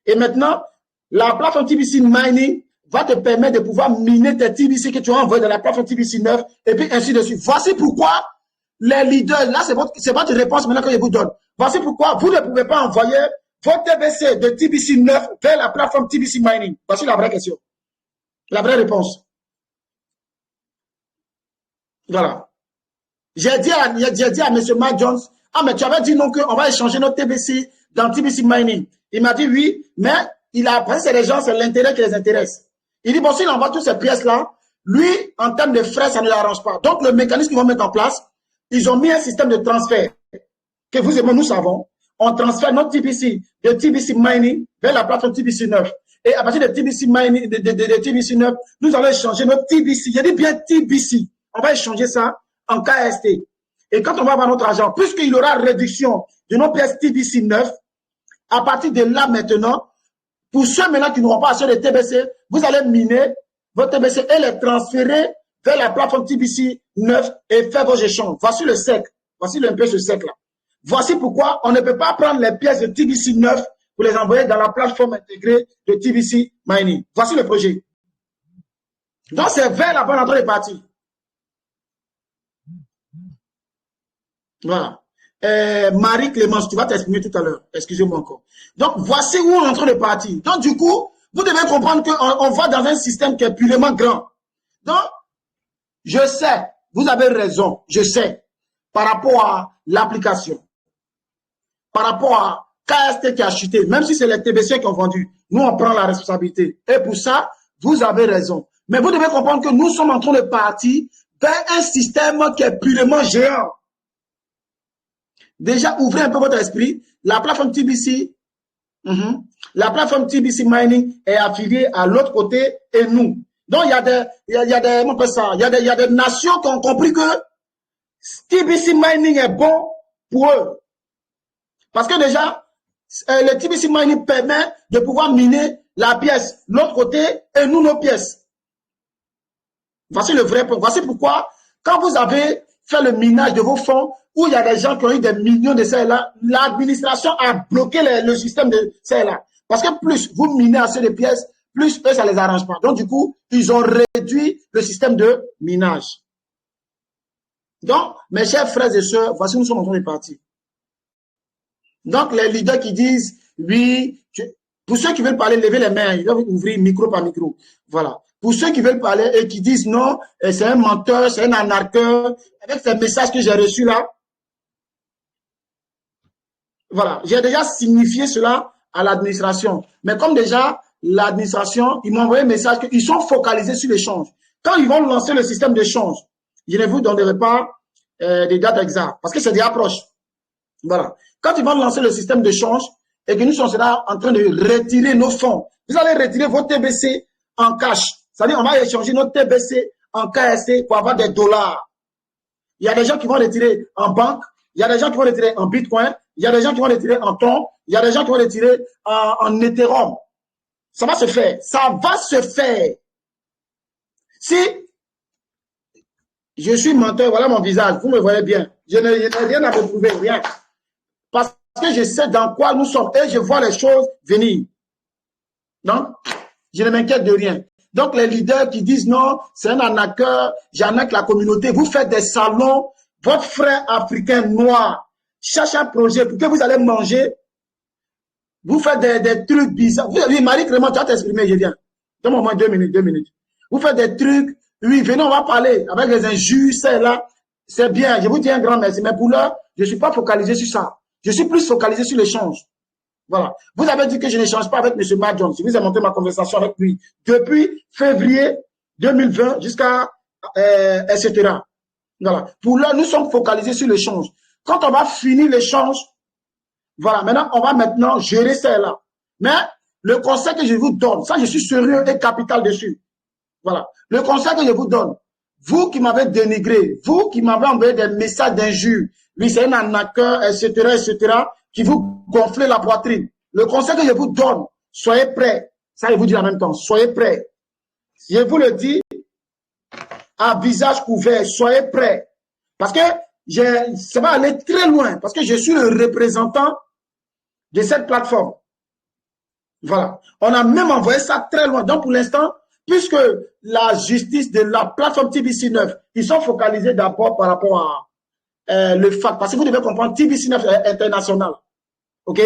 Et maintenant, la plateforme TBC Mining va te permettre de pouvoir miner tes TBC que tu as envoyé dans la plateforme TBC 9 et puis ainsi de suite. Voici pourquoi les leaders, là c'est votre réponse maintenant que je vous donne. Voici pourquoi vous ne pouvez pas envoyer votre TBC de TBC 9 vers la plateforme TBC Mining. Voici la vraie question. La vraie réponse. Voilà. J'ai dit à M. Matt Jones, ah mais tu avais dit non qu'on va échanger notre TBC dans TBC Mining. Il m'a dit oui, mais il a après c'est les gens, c'est l'intérêt qui les intéresse. Il dit bon, s'il envoie toutes ces pièces-là, lui, en termes de frais, ça ne l'arrange pas. Donc le mécanisme qu'ils vont mettre en place, ils ont mis un système de transfert que vous et moi, nous savons. On transfère notre TBC de TBC Mining vers la plateforme TBC 9. Et à partir de TBC Mining, de TBC 9, nous allons échanger notre TBC. Je dis bien TBC. On va échanger ça en KST. Et quand on va avoir notre argent, puisqu'il y aura réduction de nos pièces TBC 9, à partir de là maintenant, pour ceux maintenant qui n'auront pas assez de TBC, vous allez miner votre TBC et les transférer vers la plateforme TBC 9 et faire vos échanges. Voici le sec. Voici un peu ce sec-là. Voici pourquoi on ne peut pas prendre les pièces de TBC 9 pour les envoyer dans la plateforme intégrée de TBC Mining. Voici le projet. Donc, c'est vers la bonne entrée des parties. Voilà. Marie-Clémence, tu vas t'exprimer tout à l'heure. Excusez-moi encore. Donc, voici où on est en train de partir. Donc, du coup, vous devez comprendre qu'on va dans un système qui est purement grand. Donc, je sais, vous avez raison, je sais, par rapport à l'application, par rapport à KST qui a chuté, même si c'est les TBC qui ont vendu, nous, on prend la responsabilité. Et pour ça, vous avez raison. Mais vous devez comprendre que nous sommes en train de partir vers un système qui est purement géant. Déjà, ouvrez un peu votre esprit. La plateforme TBC, la plateforme TBC Mining est affiliée à l'autre côté et nous. Donc, il y a des nations qui ont compris que TBC Mining est bon pour eux. Parce que déjà, le TBC Mining permet de pouvoir miner la pièce, l'autre côté, et nous, nos pièces. Voici le vrai point. Voici pourquoi, quand vous avez fait le minage de vos fonds, où il y a des gens qui ont eu des millions de celles-là, l'administration a bloqué le système de celles-là. Parce que plus vous minez assez de pièces, plus eux, ça ne les arrange pas. Donc, du coup, ils ont réduit le système de minage. Donc, mes chers frères et sœurs, voici où nous sommes en train de partir. Donc, les leaders qui disent, oui, pour ceux qui veulent parler, levez les mains, ils doivent ouvrir micro par micro. Voilà. Pour ceux qui veulent parler et qui disent non, c'est un menteur, c'est un anarcheur, avec ces messages que j'ai reçus là, voilà, j'ai déjà signifié cela à l'administration. Mais comme déjà, l'administration, ils m'ont envoyé un message qu'ils sont focalisés sur l'échange. Quand ils vont lancer le système d'échange, je ne vous donnerai pas des dates exactes, parce que c'est des approches. Voilà. Quand ils vont lancer le système d'échange et que nous sommes là en train de retirer nos fonds, vous allez retirer vos TBC en cash. C'est-à-dire, on va échanger notre TBC en KSC pour avoir des dollars. Il y a des gens qui vont retirer en banque, il y a des gens qui vont retirer en Bitcoin, il y a des gens qui vont retirer en Ton, il y a des gens qui vont retirer en Ethereum. Ça va se faire. Ça va se faire. Si je suis menteur, voilà mon visage, vous me voyez bien. Je n'ai rien à me prouver, rien. Parce que je sais dans quoi nous sommes et je vois les choses venir. Donc, je ne m'inquiète de rien. Donc, les leaders qui disent non, c'est un arnaqueur, j'arnaque la communauté, vous faites des salons, votre frère africain noir cherche un projet pour que vous allez manger, vous faites des trucs bizarres. Vous avez Marie-Clément, tu vas t'exprimer, je viens. Donne-moi au moins 2 minutes. Vous faites des trucs, oui, venez, on va parler avec les injures, c'est là, c'est bien, je vous dis un grand merci, mais pour l'heure, je ne suis pas focalisé sur ça. Je suis plus focalisé sur l'échange. Voilà. Vous avez dit que je n'échange pas avec M. Matt Jones. Je vous ai montré ma conversation avec lui depuis février 2020 jusqu'à etc. Voilà. Pour l'heure, nous sommes focalisés sur l'échange. Quand on va finir l'échange, voilà, maintenant, on va maintenant gérer celle-là. Mais le conseil que je vous donne, ça, je suis sérieux et capital dessus. Voilà. Le conseil que je vous donne, vous qui m'avez dénigré, vous qui m'avez envoyé des messages d'injures, lui, c'est un arnaqueur, etc., qui vous gonflez la poitrine. Le conseil que je vous donne, soyez prêts. Ça, je vous dis en même temps, soyez prêts. Je vous le dis, à visage couvert, soyez prêts. Parce que ça va aller très loin, parce que je suis le représentant de cette plateforme. Voilà. On a même envoyé ça très loin. Donc, pour l'instant, puisque la justice de la plateforme TBC9, ils sont focalisés d'abord par rapport à le FAC, parce que vous devez comprendre, TBC9 est international, ok?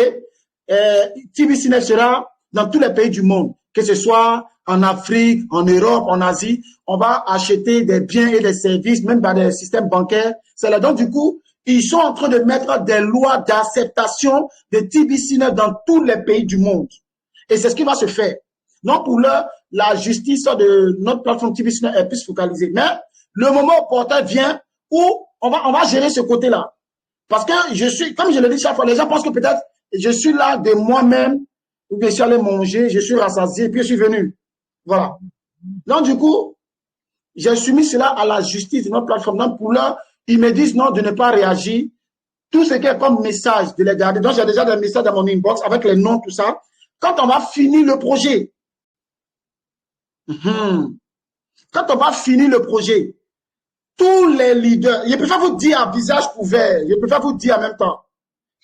TBC9 sera dans tous les pays du monde, que ce soit en Afrique, en Europe, en Asie, on va acheter des biens et des services, même dans des systèmes bancaires. C'est là. Donc, du coup, ils sont en train de mettre des lois d'acceptation de TBC9 dans tous les pays du monde. Et c'est ce qui va se faire. Donc, pour l'heure, la justice de notre plateforme TBC9 est plus focalisée. Mais le moment opportun vient où on va gérer ce côté-là. Parce que je suis, comme je le dis chaque fois, les gens pensent que peut-être je suis là de moi-même, ou bien je suis allé manger, je suis rassasié, puis je suis venu. Voilà. Donc, du coup, j'ai soumis cela à la justice de notre plateforme. Donc, pour l'heure, ils me disent non, de ne pas réagir. Tout ce qui est comme message, de les garder. Donc, j'ai déjà des messages dans mon inbox avec les noms, tout ça. Quand on va finir le projet, quand on va finir le projet, tous les leaders, je préfère vous dire à visage couvert, je préfère vous dire en même temps.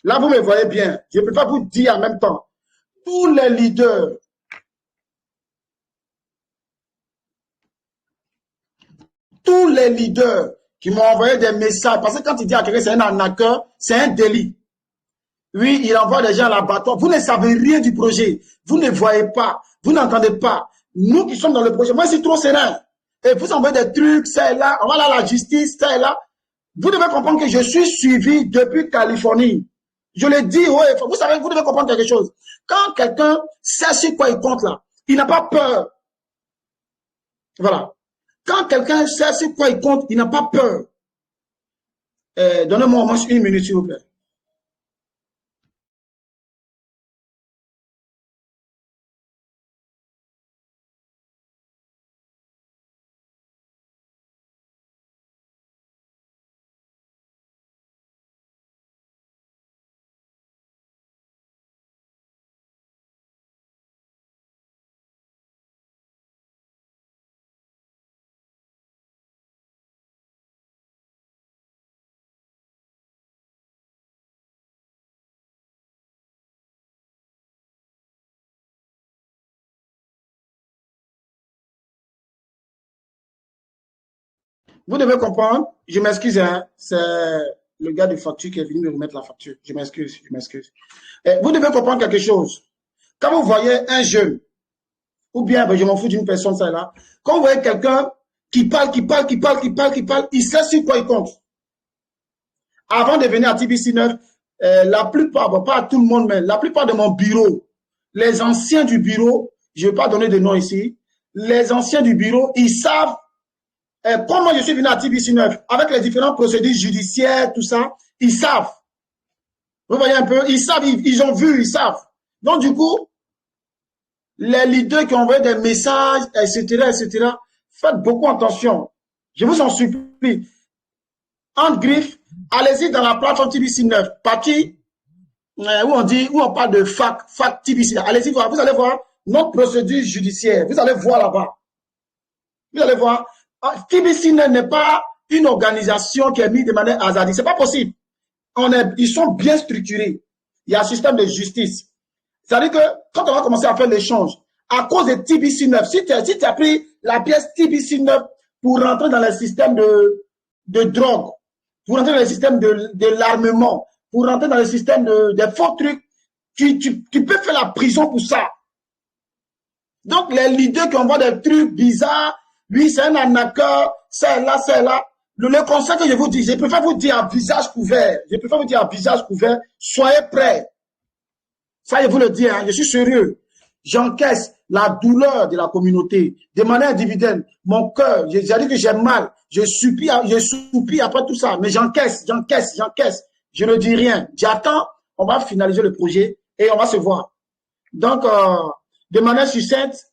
Là, vous me voyez bien. Je préfère vous dire en même temps. Tous les leaders, qui m'ont envoyé des messages, parce que quand il dit à quelqu'un c'est un arnaqueur, c'est un délit. Oui, il envoie des gens à l'abattoir. Vous ne savez rien du projet. Vous ne voyez pas. Vous n'entendez pas. Nous qui sommes dans le projet, moi, je suis trop serein. Et vous envoyez des trucs, ça et là. On va là à la justice, ça et là. Vous devez comprendre que je suis suivi depuis Californie. Je le dis, ouais. Vous savez, vous devez comprendre quelque chose. Quand quelqu'un sait sur quoi il compte là, il n'a pas peur. Voilà. Quand quelqu'un sait sur quoi il compte, il n'a pas peur. Donnez-moi au moins une minute, s'il vous plaît. Vous devez comprendre, je m'excuse, hein, c'est le gars de facture qui est venu me remettre la facture. Je m'excuse, je m'excuse. Vous devez comprendre quelque chose. Quand vous voyez un jeune, ou bien, ben, je m'en fous d'une personne, ça là, quand vous voyez quelqu'un qui parle, il sait sur quoi il compte. Avant de venir à TBC9, la plupart, bon, pas tout le monde, mais la plupart de mon bureau, les anciens du bureau, je ne vais pas donner de nom ici, les anciens du bureau, ils savent comment je suis venu à TBC9, avec les différentes procédures judiciaires, tout ça, ils savent. Vous voyez un peu, ils savent, ils ont vu, ils savent. Donc, du coup, les leaders qui envoient des messages, etc., faites beaucoup attention. Je vous en supplie. En griffe, allez-y dans la plateforme TBC9, partie où on parle de fac TBC. Allez-y voir, vous allez voir notre procédure judiciaire. Vous allez voir là-bas. Vous allez voir. TBC n'est pas une organisation qui est mise de manière hasardeuse. C'est pas possible. Ils sont bien structurés. Il y a un système de justice. C'est-à-dire que quand on va commencer à faire l'échange, à cause de TBC9, si tu as pris la pièce TBC9 pour rentrer dans le système de drogue, pour rentrer dans le système de l'armement, pour rentrer dans le système des faux trucs, tu peux faire la prison pour ça. Donc, les leaders qui envoient des trucs bizarres, lui, c'est un arnaqueur, c'est là. Le conseil que je vous dis, je préfère vous dire à visage couvert. Soyez prêts. Ça, je vous le dis, hein, je suis sérieux. J'encaisse la douleur de la communauté de manière individuelle. Mon cœur, j'ai dit que j'ai mal. Je soupire après tout ça. Mais j'encaisse. Je ne dis rien. J'attends. On va finaliser le projet et on va se voir. Donc, de manière succincte,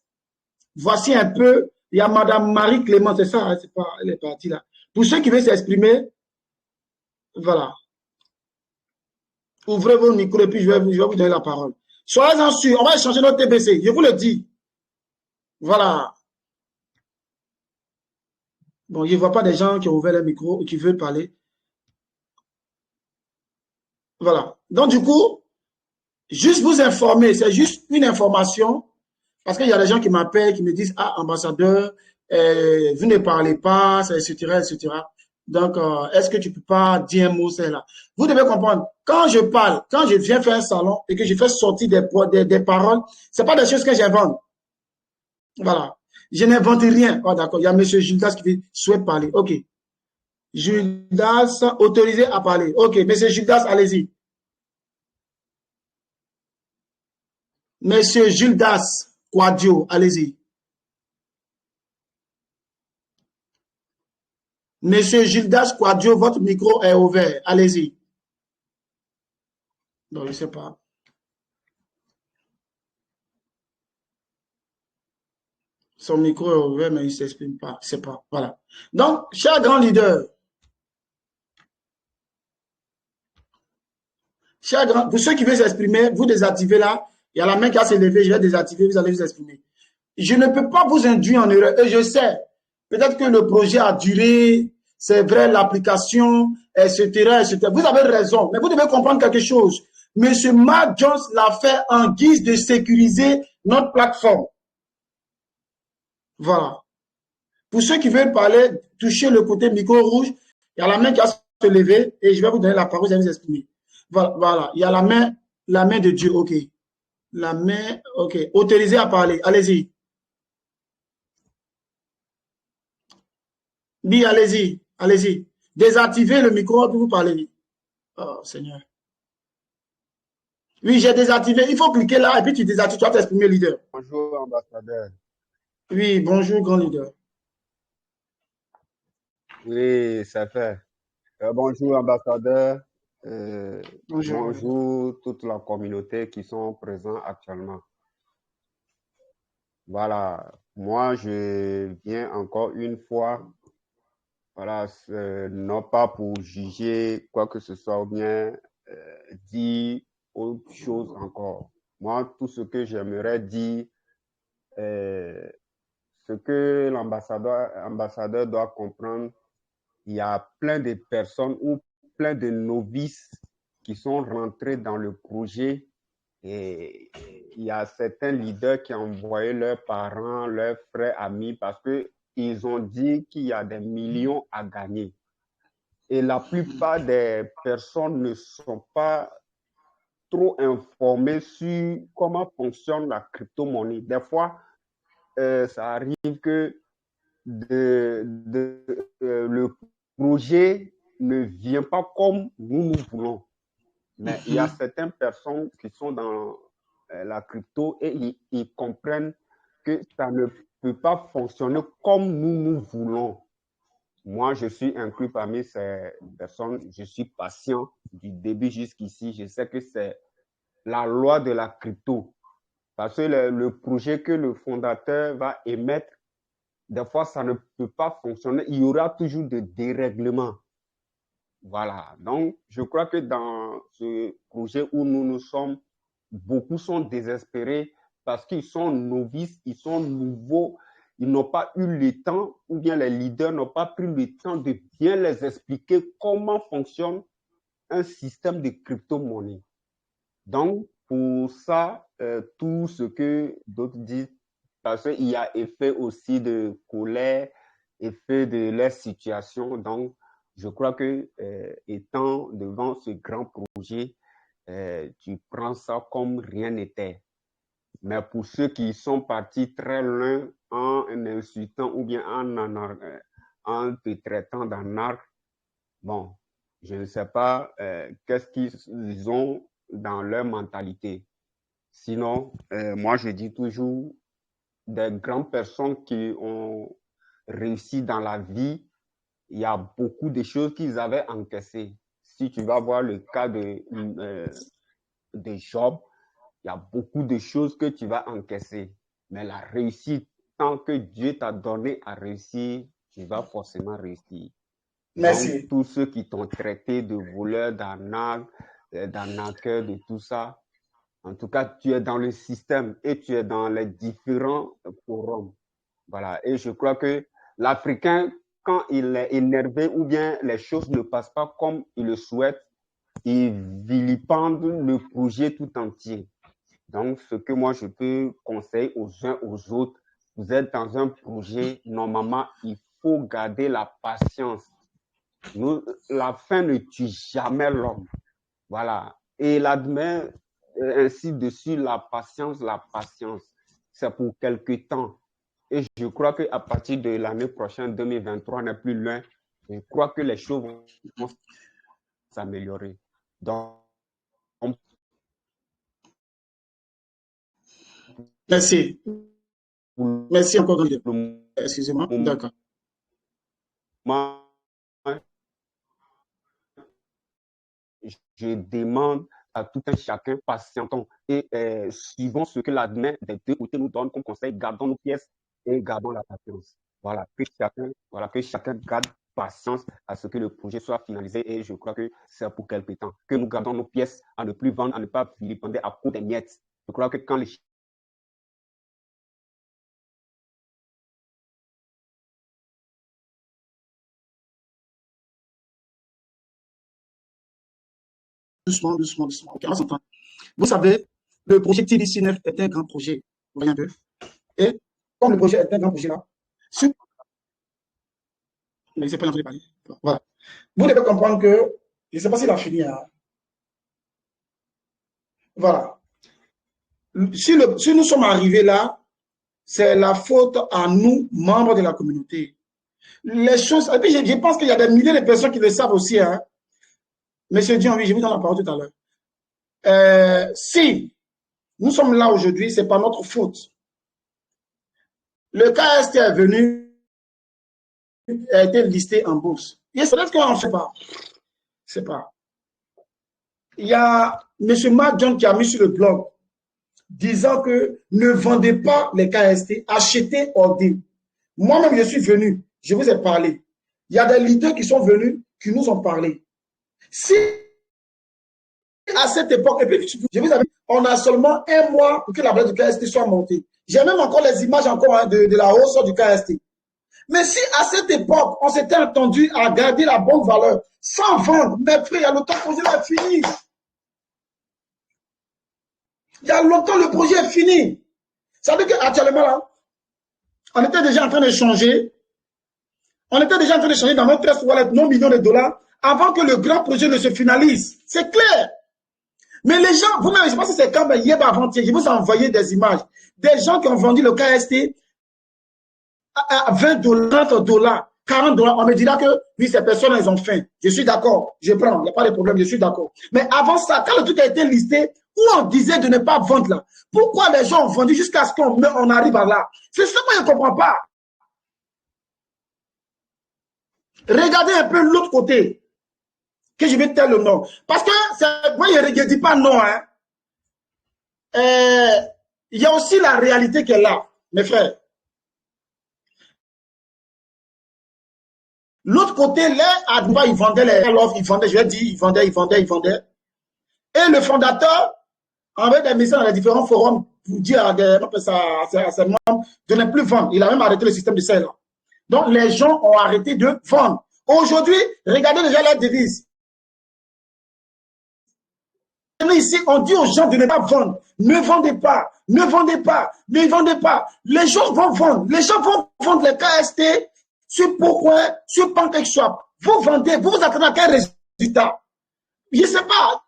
voici un peu. Il y a Madame Marie Clément, c'est ça, hein, c'est pas, elle est partie là. Pour ceux qui veulent s'exprimer, voilà. Ouvrez vos micros et puis je vais vous donner la parole. Soyez-en sûrs, on va échanger notre TBC, je vous le dis. Voilà. Bon, je ne vois pas des gens qui ont ouvert le micro ou qui veulent parler. Voilà. Donc, du coup, juste vous informer, c'est juste une information Parce qu'il y a des gens qui m'appellent, qui me disent, ah, ambassadeur, vous ne parlez pas, etc., etc. Donc, est-ce que tu peux pas dire un mot, c'est là? Vous devez comprendre, quand je parle, quand je viens faire un salon et que je fais sortir des paroles, c'est pas des choses que j'invente. Voilà. Je n'invente rien. Oh, d'accord. Il y a monsieur Gildas qui souhaite parler. OK. Gildas, autorisé à parler. OK. Monsieur Gildas, allez-y. Monsieur Gildas Quadio, allez-y. Monsieur Gildas Quadio, votre micro est ouvert. Allez-y. Non, je ne sais pas. Son micro est ouvert, mais il ne s'exprime pas. Je ne sais pas. Voilà. Donc, cher grand leader, pour ceux qui veulent s'exprimer, vous désactivez là. Il y a la main qui a s'élevé, je vais désactiver, vous allez vous exprimer. Je ne peux pas vous induire en erreur. Et je sais, peut-être que le projet a duré, c'est vrai, l'application, etc., etc. Vous avez raison, mais vous devez comprendre quelque chose. Monsieur Mark Jones l'a fait en guise de sécuriser notre plateforme. Voilà. Pour ceux qui veulent parler, toucher le côté micro rouge, il y a la main qui a se lever et je vais vous donner la parole, vous allez vous exprimer. Voilà. Il y a la main de Dieu, ok. La main, ok. Autorisé à parler, allez-y. Oui, allez-y, allez-y. Désactivez le micro pour vous parler. Oh, Seigneur. Oui, j'ai désactivé. Il faut cliquer là et puis tu désactives, tu vas t'exprimer, leader. Bonjour, ambassadeur. Oui, bonjour, grand leader. Oui, ça fait. Bonjour, ambassadeur. Bonjour. Bonjour toute la communauté qui sont présents actuellement. Voilà, moi, je viens encore une fois, voilà, non pas pour juger quoi que ce soit ou bien dire autre chose encore. Moi, tout ce que j'aimerais dire, ce que l'ambassadeur doit comprendre, il y a plein de personnes ou plein de novices qui sont rentrés dans le projet et il y a certains leaders qui ont envoyé leurs parents, leurs frères, amis parce qu'ils ont dit qu'il y a des millions à gagner. Et la plupart des personnes ne sont pas trop informées sur comment fonctionne la crypto-monnaie. Des fois, ça arrive que le projet ne vient pas comme nous voulons. Mais il y a certaines personnes qui sont dans la crypto et ils comprennent que ça ne peut pas fonctionner comme nous voulons. Moi, je suis inclus parmi ces personnes. Je suis patient du début jusqu'ici. Je sais que c'est la loi de la crypto. Parce que le projet que le fondateur va émettre, des fois, ça ne peut pas fonctionner. Il y aura toujours des dérèglements. Voilà. Donc, je crois que dans ce projet où nous sommes, beaucoup sont désespérés parce qu'ils sont novices, ils sont nouveaux, ils n'ont pas eu le temps, ou bien les leaders n'ont pas pris le temps de bien les expliquer comment fonctionne un système de crypto-monnaie. Donc, pour ça, tout ce que d'autres disent, parce qu'il y a effet aussi de colère, effet de leur situation. Donc, je crois que étant devant ce grand projet, tu prends ça comme rien n'était. Mais pour ceux qui sont partis très loin en insultant ou bien en te traitant d'anarque, bon, je ne sais pas qu'est-ce qu'ils ont dans leur mentalité. Sinon, moi, je dis toujours, des grandes personnes qui ont réussi dans la vie, il y a beaucoup de choses qu'ils avaient encaissées. Si tu vas voir le cas de Job, il y a beaucoup de choses que tu vas encaisser. Mais la réussite, tant que Dieu t'a donné à réussir, tu vas forcément réussir. Merci. Donc, tous ceux qui t'ont traité de voleur, d'arnaqueur, de tout ça, en tout cas, tu es dans le système et tu es dans les différents forums. Voilà. Et je crois que l'Africain, quand il est énervé ou bien les choses ne passent pas comme il le souhaite, il vilipende le projet tout entier. Donc, ce que moi, je peux conseiller aux uns aux autres, vous êtes dans un projet, normalement, il faut garder la patience. La fin ne tue jamais l'homme. Voilà. Et l'admet ainsi dessus, la patience, c'est pour quelque temps. Et je crois qu'à partir de l'année prochaine, 2023, n'est plus loin, je crois que les choses vont s'améliorer. Donc, Merci. Merci encore. Excusez-moi. moment, D'accord. je demande à tout un chacun, patientons et suivons ce que l'admet des deux côtés nous donne comme conseil, gardons nos pièces et gardons la patience. Voilà, que chacun garde patience à ce que le projet soit finalisé et je crois que c'est pour quelque temps. Que nous gardons nos pièces à ne plus vendre, à ne pas vilipender à cause des miettes. Je crois que quand les Doucement, doucement, doucement. Ok, on s'entend. Vous savez, le projet TDC9 est un grand projet. Vous voyez un peu. Et comme le projet est un grand projet là, sur... mais c'est pas l'entrée de parler. Voilà. Vous devez comprendre que, je ne sais pas s'il a fini. Hein. Voilà. Si nous sommes arrivés là, c'est la faute à nous, membres de la communauté. Les choses, et puis je pense qu'il y a des milliers de personnes qui le savent aussi. Hein. Monsieur Dion, oui, je vous donne la parole tout à l'heure. Si nous sommes là aujourd'hui, ce n'est pas notre faute. Le KST est venu, a été listé en bourse. Et c'est peut-être qu'on ne sait pas. C'est pas. Il y a M. Mark John qui a mis sur le blog disant que ne vendez pas les KST, achetez Ordi. Moi-même, je suis venu, je vous ai parlé. Il y a des leaders qui sont venus, qui nous ont parlé. Si à cette époque, et puis je vous avais dit, on a seulement un mois pour que la valeur du KST soit montée. J'ai même encore les images encore hein, de la hausse du KST. Mais si à cette époque, on s'était attendu à garder la bonne valeur sans vendre, mes frères, il y a longtemps le projet est fini. Il y a longtemps le projet est fini. Ça veut dire qu'actuellement, là, on était déjà en train de changer. On était déjà en train de changer dans notre trust wallet nos millions de dollars avant que le grand projet ne se finalise. C'est clair. Mais les gens, vous-même, je ne sais pas si c'est quand hier avant-hier, je vous ai envoyé des images. Des gens qui ont vendu le KST à 20 dollars, 30 dollars, 40 dollars. On me dira que oui, ces personnes, elles ont faim. Je suis d'accord. Je prends. Il n'y a pas de problème. Je suis d'accord. Mais avant ça, quand le truc a été listé, où on disait de ne pas vendre là, pourquoi les gens ont vendu jusqu'à ce qu'on arrive à là? C'est ça que je ne comprends pas. Regardez un peu l'autre côté, que je vais taire le nom. Parce que, moi, je ne dis pas non. Hein. Il y a aussi la réalité qui est là, mes frères. L'autre côté, les Adouba, ils vendaient les offres, ils vendaient, je l'ai dit, ils vendaient. Et le fondateur envoyait des messages dans les différents forums pour dire à ses membres de ne plus vendre. Il a même arrêté le système de sel. Donc, les gens ont arrêté de vendre. Aujourd'hui, regardez déjà la devise. Ici, on dit aux gens de ne pas vendre. Ne vendez pas, ne vendez pas, ne vendez pas. Les gens vont vendre. Les gens vont vendre les KST sur Pourquoi, sur PancakeSwap. Vous vendez, vous attendez à quel résultat? Je ne sais pas.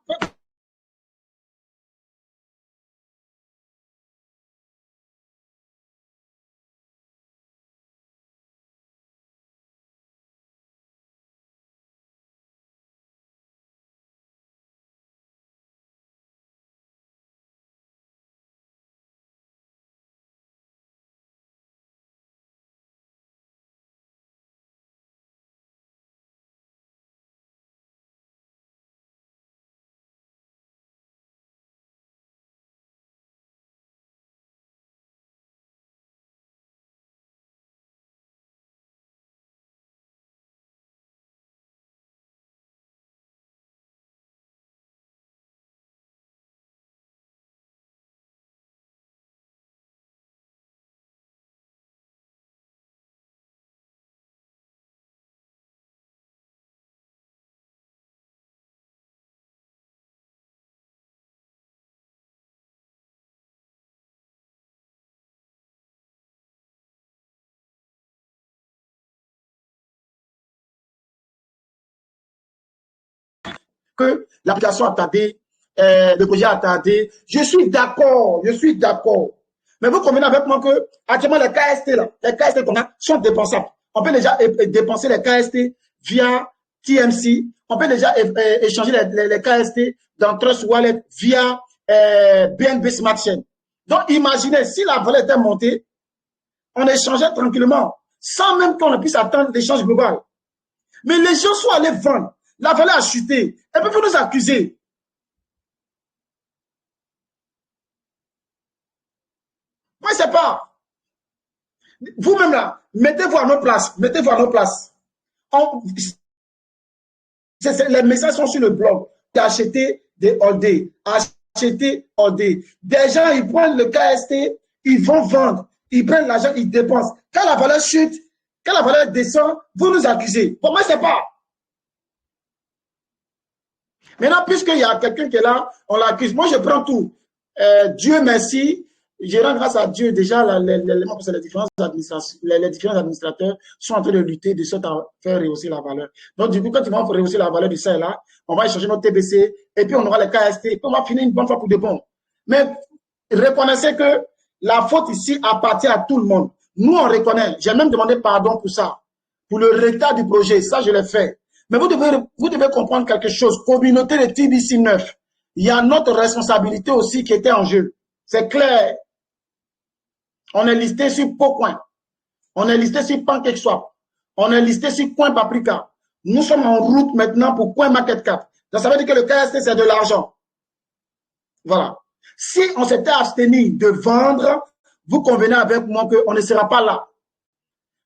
que l'application a tardé, le projet a tardé. Je suis d'accord, je suis d'accord. Mais vous convenez avec moi que actuellement les KST là, les KST qu'on a sont dépensables. On peut déjà dépenser les KST via TMC. On peut déjà échanger les KST dans Trust Wallet via BNB Smart Chain. Donc imaginez si la valeur était montée, on échangeait tranquillement, sans même qu'on puisse attendre l'échange global. Mais les gens sont allés vendre. La valeur a chuté. Et puis, vous nous accuser. Moi, je ne sais pas. Vous-même là, mettez-vous à nos places. Mettez-vous à nos places. Les messages sont sur le blog. Acheter des holdés. Acheter holdés. Des gens, ils prennent le KST, ils vont vendre. Ils prennent l'argent, ils dépensent. Quand la valeur chute, quand la valeur descend, vous nous accusez. Bon, moi, je ne sais pas. Maintenant, puisqu'il y a quelqu'un qui est là, on l'accuse. Moi, je prends tout. Dieu merci. Je rends grâce à Dieu. Déjà, les différents administrateurs sont en train de lutter de sorte à faire rehausser la valeur. Donc, du coup, quand ils vont rehausser la valeur de ça et là, on va échanger notre TBC et puis on aura les KST. Et puis on va finir une bonne fois pour de bon. Mais reconnaissez que la faute ici appartient à tout le monde. Nous, on reconnaît. J'ai même demandé pardon pour ça. Pour le retard du projet. Ça, je l'ai fait. Mais vous devez comprendre quelque chose. Communauté de TBC 9, il y a notre responsabilité aussi qui était en jeu. C'est clair. On est listé sur Pocoin. On est listé sur PancakeSwap. On est listé sur Coin Paprika. Nous sommes en route maintenant pour Coin Market Cap. Donc, ça veut dire que le KST, c'est de l'argent. Voilà. Si on s'était abstenu de vendre, vous convenez avec moi qu'on ne sera pas là.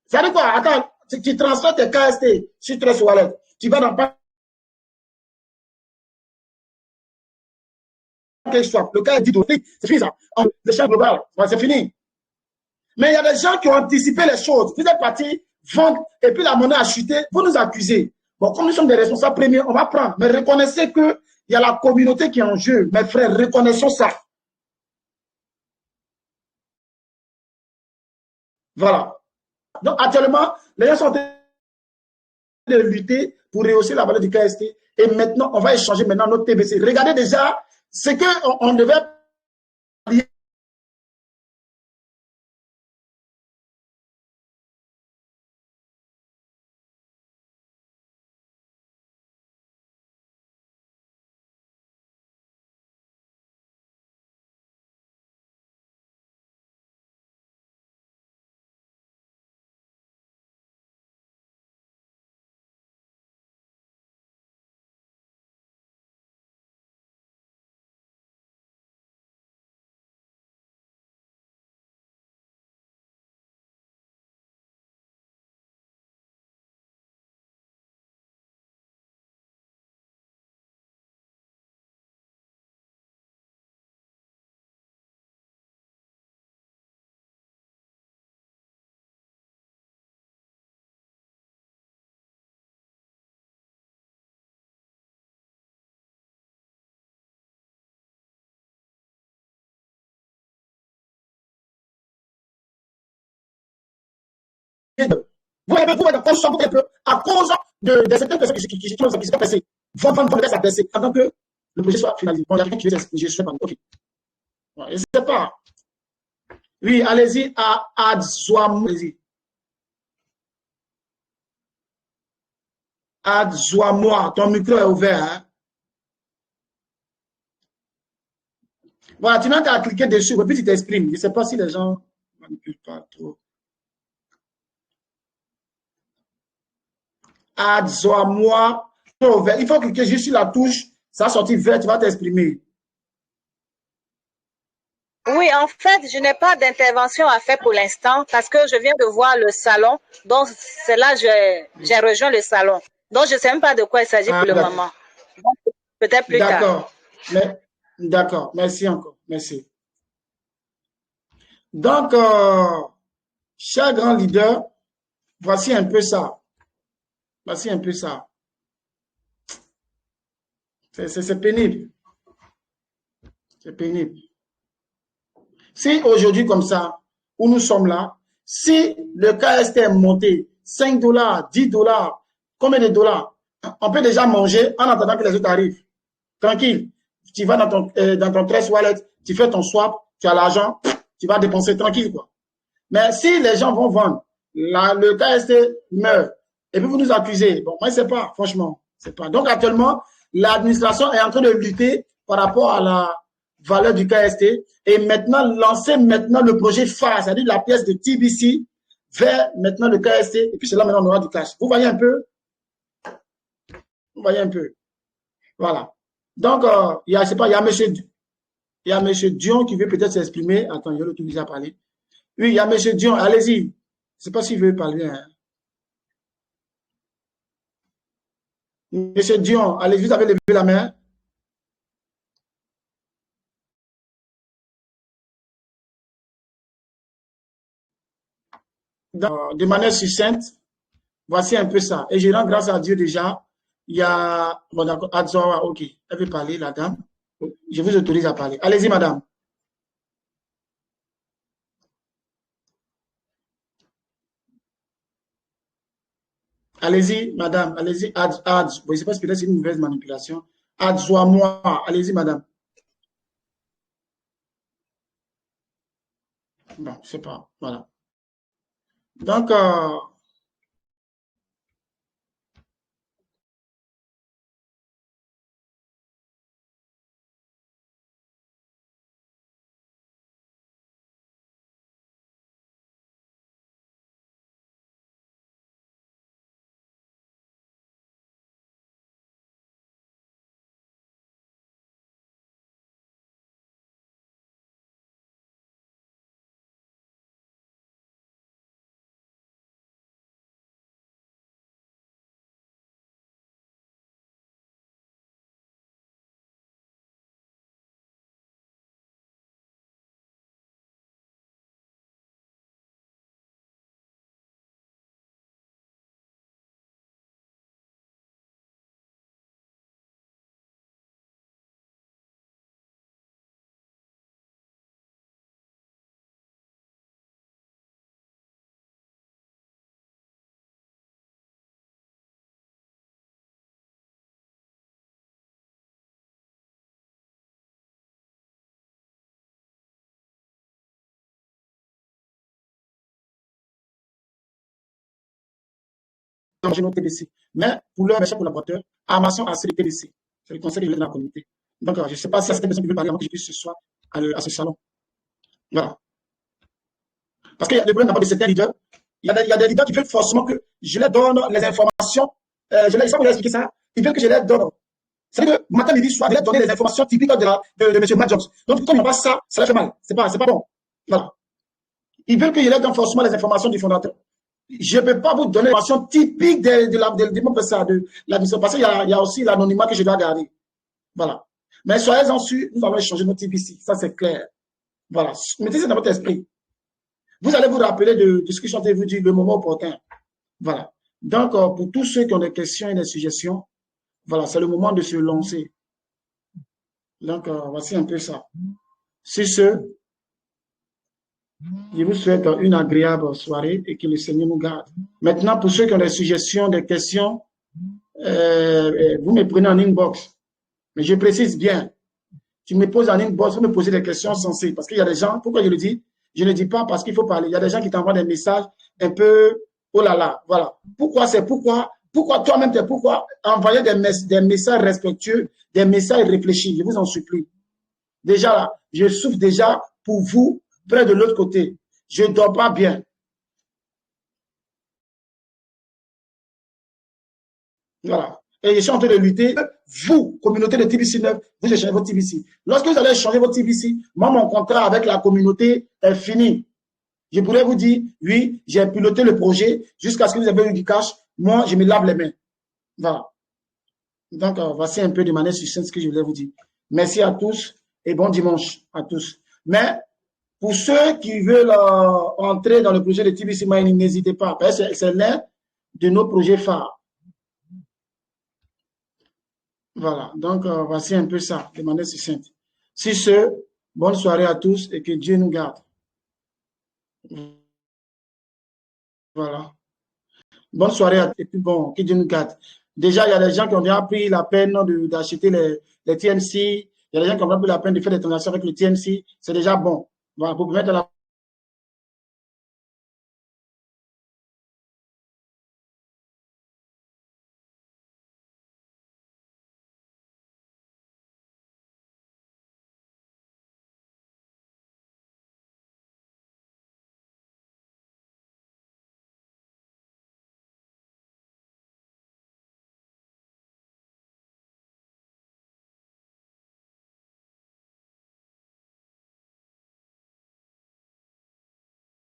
Ça veut dire quoi? Attends, tu transfères tes KST sur Trust Wallet. Tu vas dans PancakeSwap. Le cas est dit, c'est fini ça. L'échange global, c'est fini. Mais il y a des gens qui ont anticipé les choses. Vous êtes partis vendre et puis la monnaie a chuté. Vous nous accusez. Bon, comme nous sommes des responsables premiers, on va prendre. Mais reconnaissez qu'il y a la communauté qui est en jeu. Mes frères, reconnaissons ça. Voilà. Donc, actuellement, les gens sont en train de lutter pour rehausser la valeur du KST. Et maintenant, on va échanger maintenant notre TBC. Regardez déjà ce qu'on devait vous avez à cause de certaines personnes qui sont passées. Vendre les baisser avant que le projet soit finalisé. Bon, il y a quelqu'un qui veut s'exprimer, je sais pas. Ok. Bon, je ne sais pas. Oui, allez-y à Adzouamou. Allez-y. Adzouamoua, ton micro est ouvert. Hein? Voilà, tu n'as qu'à cliquer dessus, et puis tu t'exprimes. Je ne sais pas si les gens ne manipulent pas trop. Adzouamoua, il faut cliquer juste sur la touche, ça sortit vert, tu vas t'exprimer. Oui, en fait, je n'ai pas d'intervention à faire pour l'instant parce que je viens de voir le salon. Donc, c'est là que j'ai rejoint le salon. Donc, je ne sais même pas de quoi il s'agit pour le moment. Peut-être plus tard. D'accord. Merci encore. Merci. Donc, cher grand leader, voici un peu ça. Voici un peu ça. C'est pénible. C'est pénible. Si aujourd'hui, comme ça, où nous sommes là, si le KST est monté 5 $, 10 $, combien de dollars? On peut déjà manger en attendant que les autres arrivent. Tranquille. Tu vas dans ton Trust Wallet, tu fais ton swap, tu as l'argent, tu vas dépenser tranquille, quoi. Mais si les gens vont vendre, le KST meurt, et puis vous nous accusez, bon, moi, je ne sais pas, franchement. C'est pas. Donc, actuellement, l'administration est en train de lutter par rapport à la valeur du KST et maintenant lancer maintenant le projet phare, c'est-à-dire la pièce de TBC vers maintenant le KST, et puis c'est là maintenant on aura du cash. Vous voyez un peu? Vous voyez un peu? Voilà. Donc, il y a, je sais pas, il y a monsieur Dion qui veut peut-être s'exprimer. Attends, je l'autorise à parler. Oui, il y a monsieur Dion, allez-y. Je ne sais pas s'il veut parler. Hein. Monsieur Dion, allez-y, vous avez levé la main. De manière succincte, voici un peu ça. Et je rends grâce à Dieu déjà. Il y a, bon d'accord, Adzora, ok, elle veut parler, la dame. Je vous autorise à parler. Allez-y, madame. Allez-y, madame. Allez-y, je ne sais pas si peut-être c'est une mauvaise manipulation. Adzora-moi. Allez-y, madame. Bon, je ne sais pas. Voilà. Donc, nos TBC. Mais pour leur chers collaborateurs, Amazon a assez de TBC. C'est le conseil de la communauté. Donc, je ne sais pas si cette personne qui veut parler avant que je puisse ce soir à ce salon. Voilà. Parce qu'il y a des problèmes d'abord de certains leaders. Il y a des leaders qui veulent forcément que je leur donne les informations. Je ne sais pas vous expliquer ça. Ils veulent que je leur donne. C'est-à-dire que matin, midi, soir, je leur donner les informations typiques de M. Matt Jones. Donc, quand il passe ça, ça leur fait mal. C'est pas bon. Voilà. Ils veulent que je leur donne forcément les informations du fondateur. Je ne peux pas vous donner l'information typique de l'administration, parce qu'il y a aussi l'anonymat que je dois garder. Voilà. Mais soyez-en sûrs, nous allons changer notre TBC. Ça, c'est clair. Voilà. Mettez ça dans votre esprit. Vous allez vous rappeler de ce que je suis vous dire le moment opportun. Voilà. Donc, pour tous ceux qui ont des questions et des suggestions, voilà, c'est le moment de se lancer. Donc, voici un peu ça. C'est ce. Je vous souhaite une agréable soirée et que le Seigneur nous garde. Maintenant, pour ceux qui ont des suggestions, des questions, vous me prenez en inbox. Mais je précise bien, tu me poses en inbox, vous me posez des questions sensées. Parce qu'il y a des gens, pourquoi je le dis? Je ne dis pas parce qu'il faut parler. Il y a des gens qui t'envoient des messages un peu, oh là là, voilà. Pourquoi toi-même, pourquoi envoyer des messages respectueux, des messages réfléchis? Je vous en supplie. Déjà là, je souffre déjà pour vous, près de l'autre côté. Je ne dors pas bien. Voilà. Et je suis en train de lutter. Vous, communauté de TBC 9, vous échangez votre TBC. Lorsque vous allez changer votre TBC, moi, mon contrat avec la communauté est fini. Je pourrais vous dire, oui, j'ai piloté le projet jusqu'à ce que vous ayez eu du cash. Moi, je me lave les mains. Voilà. Donc, voici un peu de manière succincte ce que je voulais vous dire. Merci à tous et bon dimanche à tous. Mais, pour ceux qui veulent entrer dans le projet de TBC Mining, n'hésitez pas. C'est l'un de nos projets phares. Voilà. Donc, voici un peu ça, de manière succincte. Si ce, bonne soirée à tous et que Dieu nous garde. Voilà. Bonne soirée et puis bon, que Dieu nous garde. Déjà, il y a des gens qui ont déjà pris la peine d'acheter les TNC. Il y a des gens qui ont déjà pris la peine de faire des transactions avec le TNC. C'est déjà bon. Voilà, pour permettre à la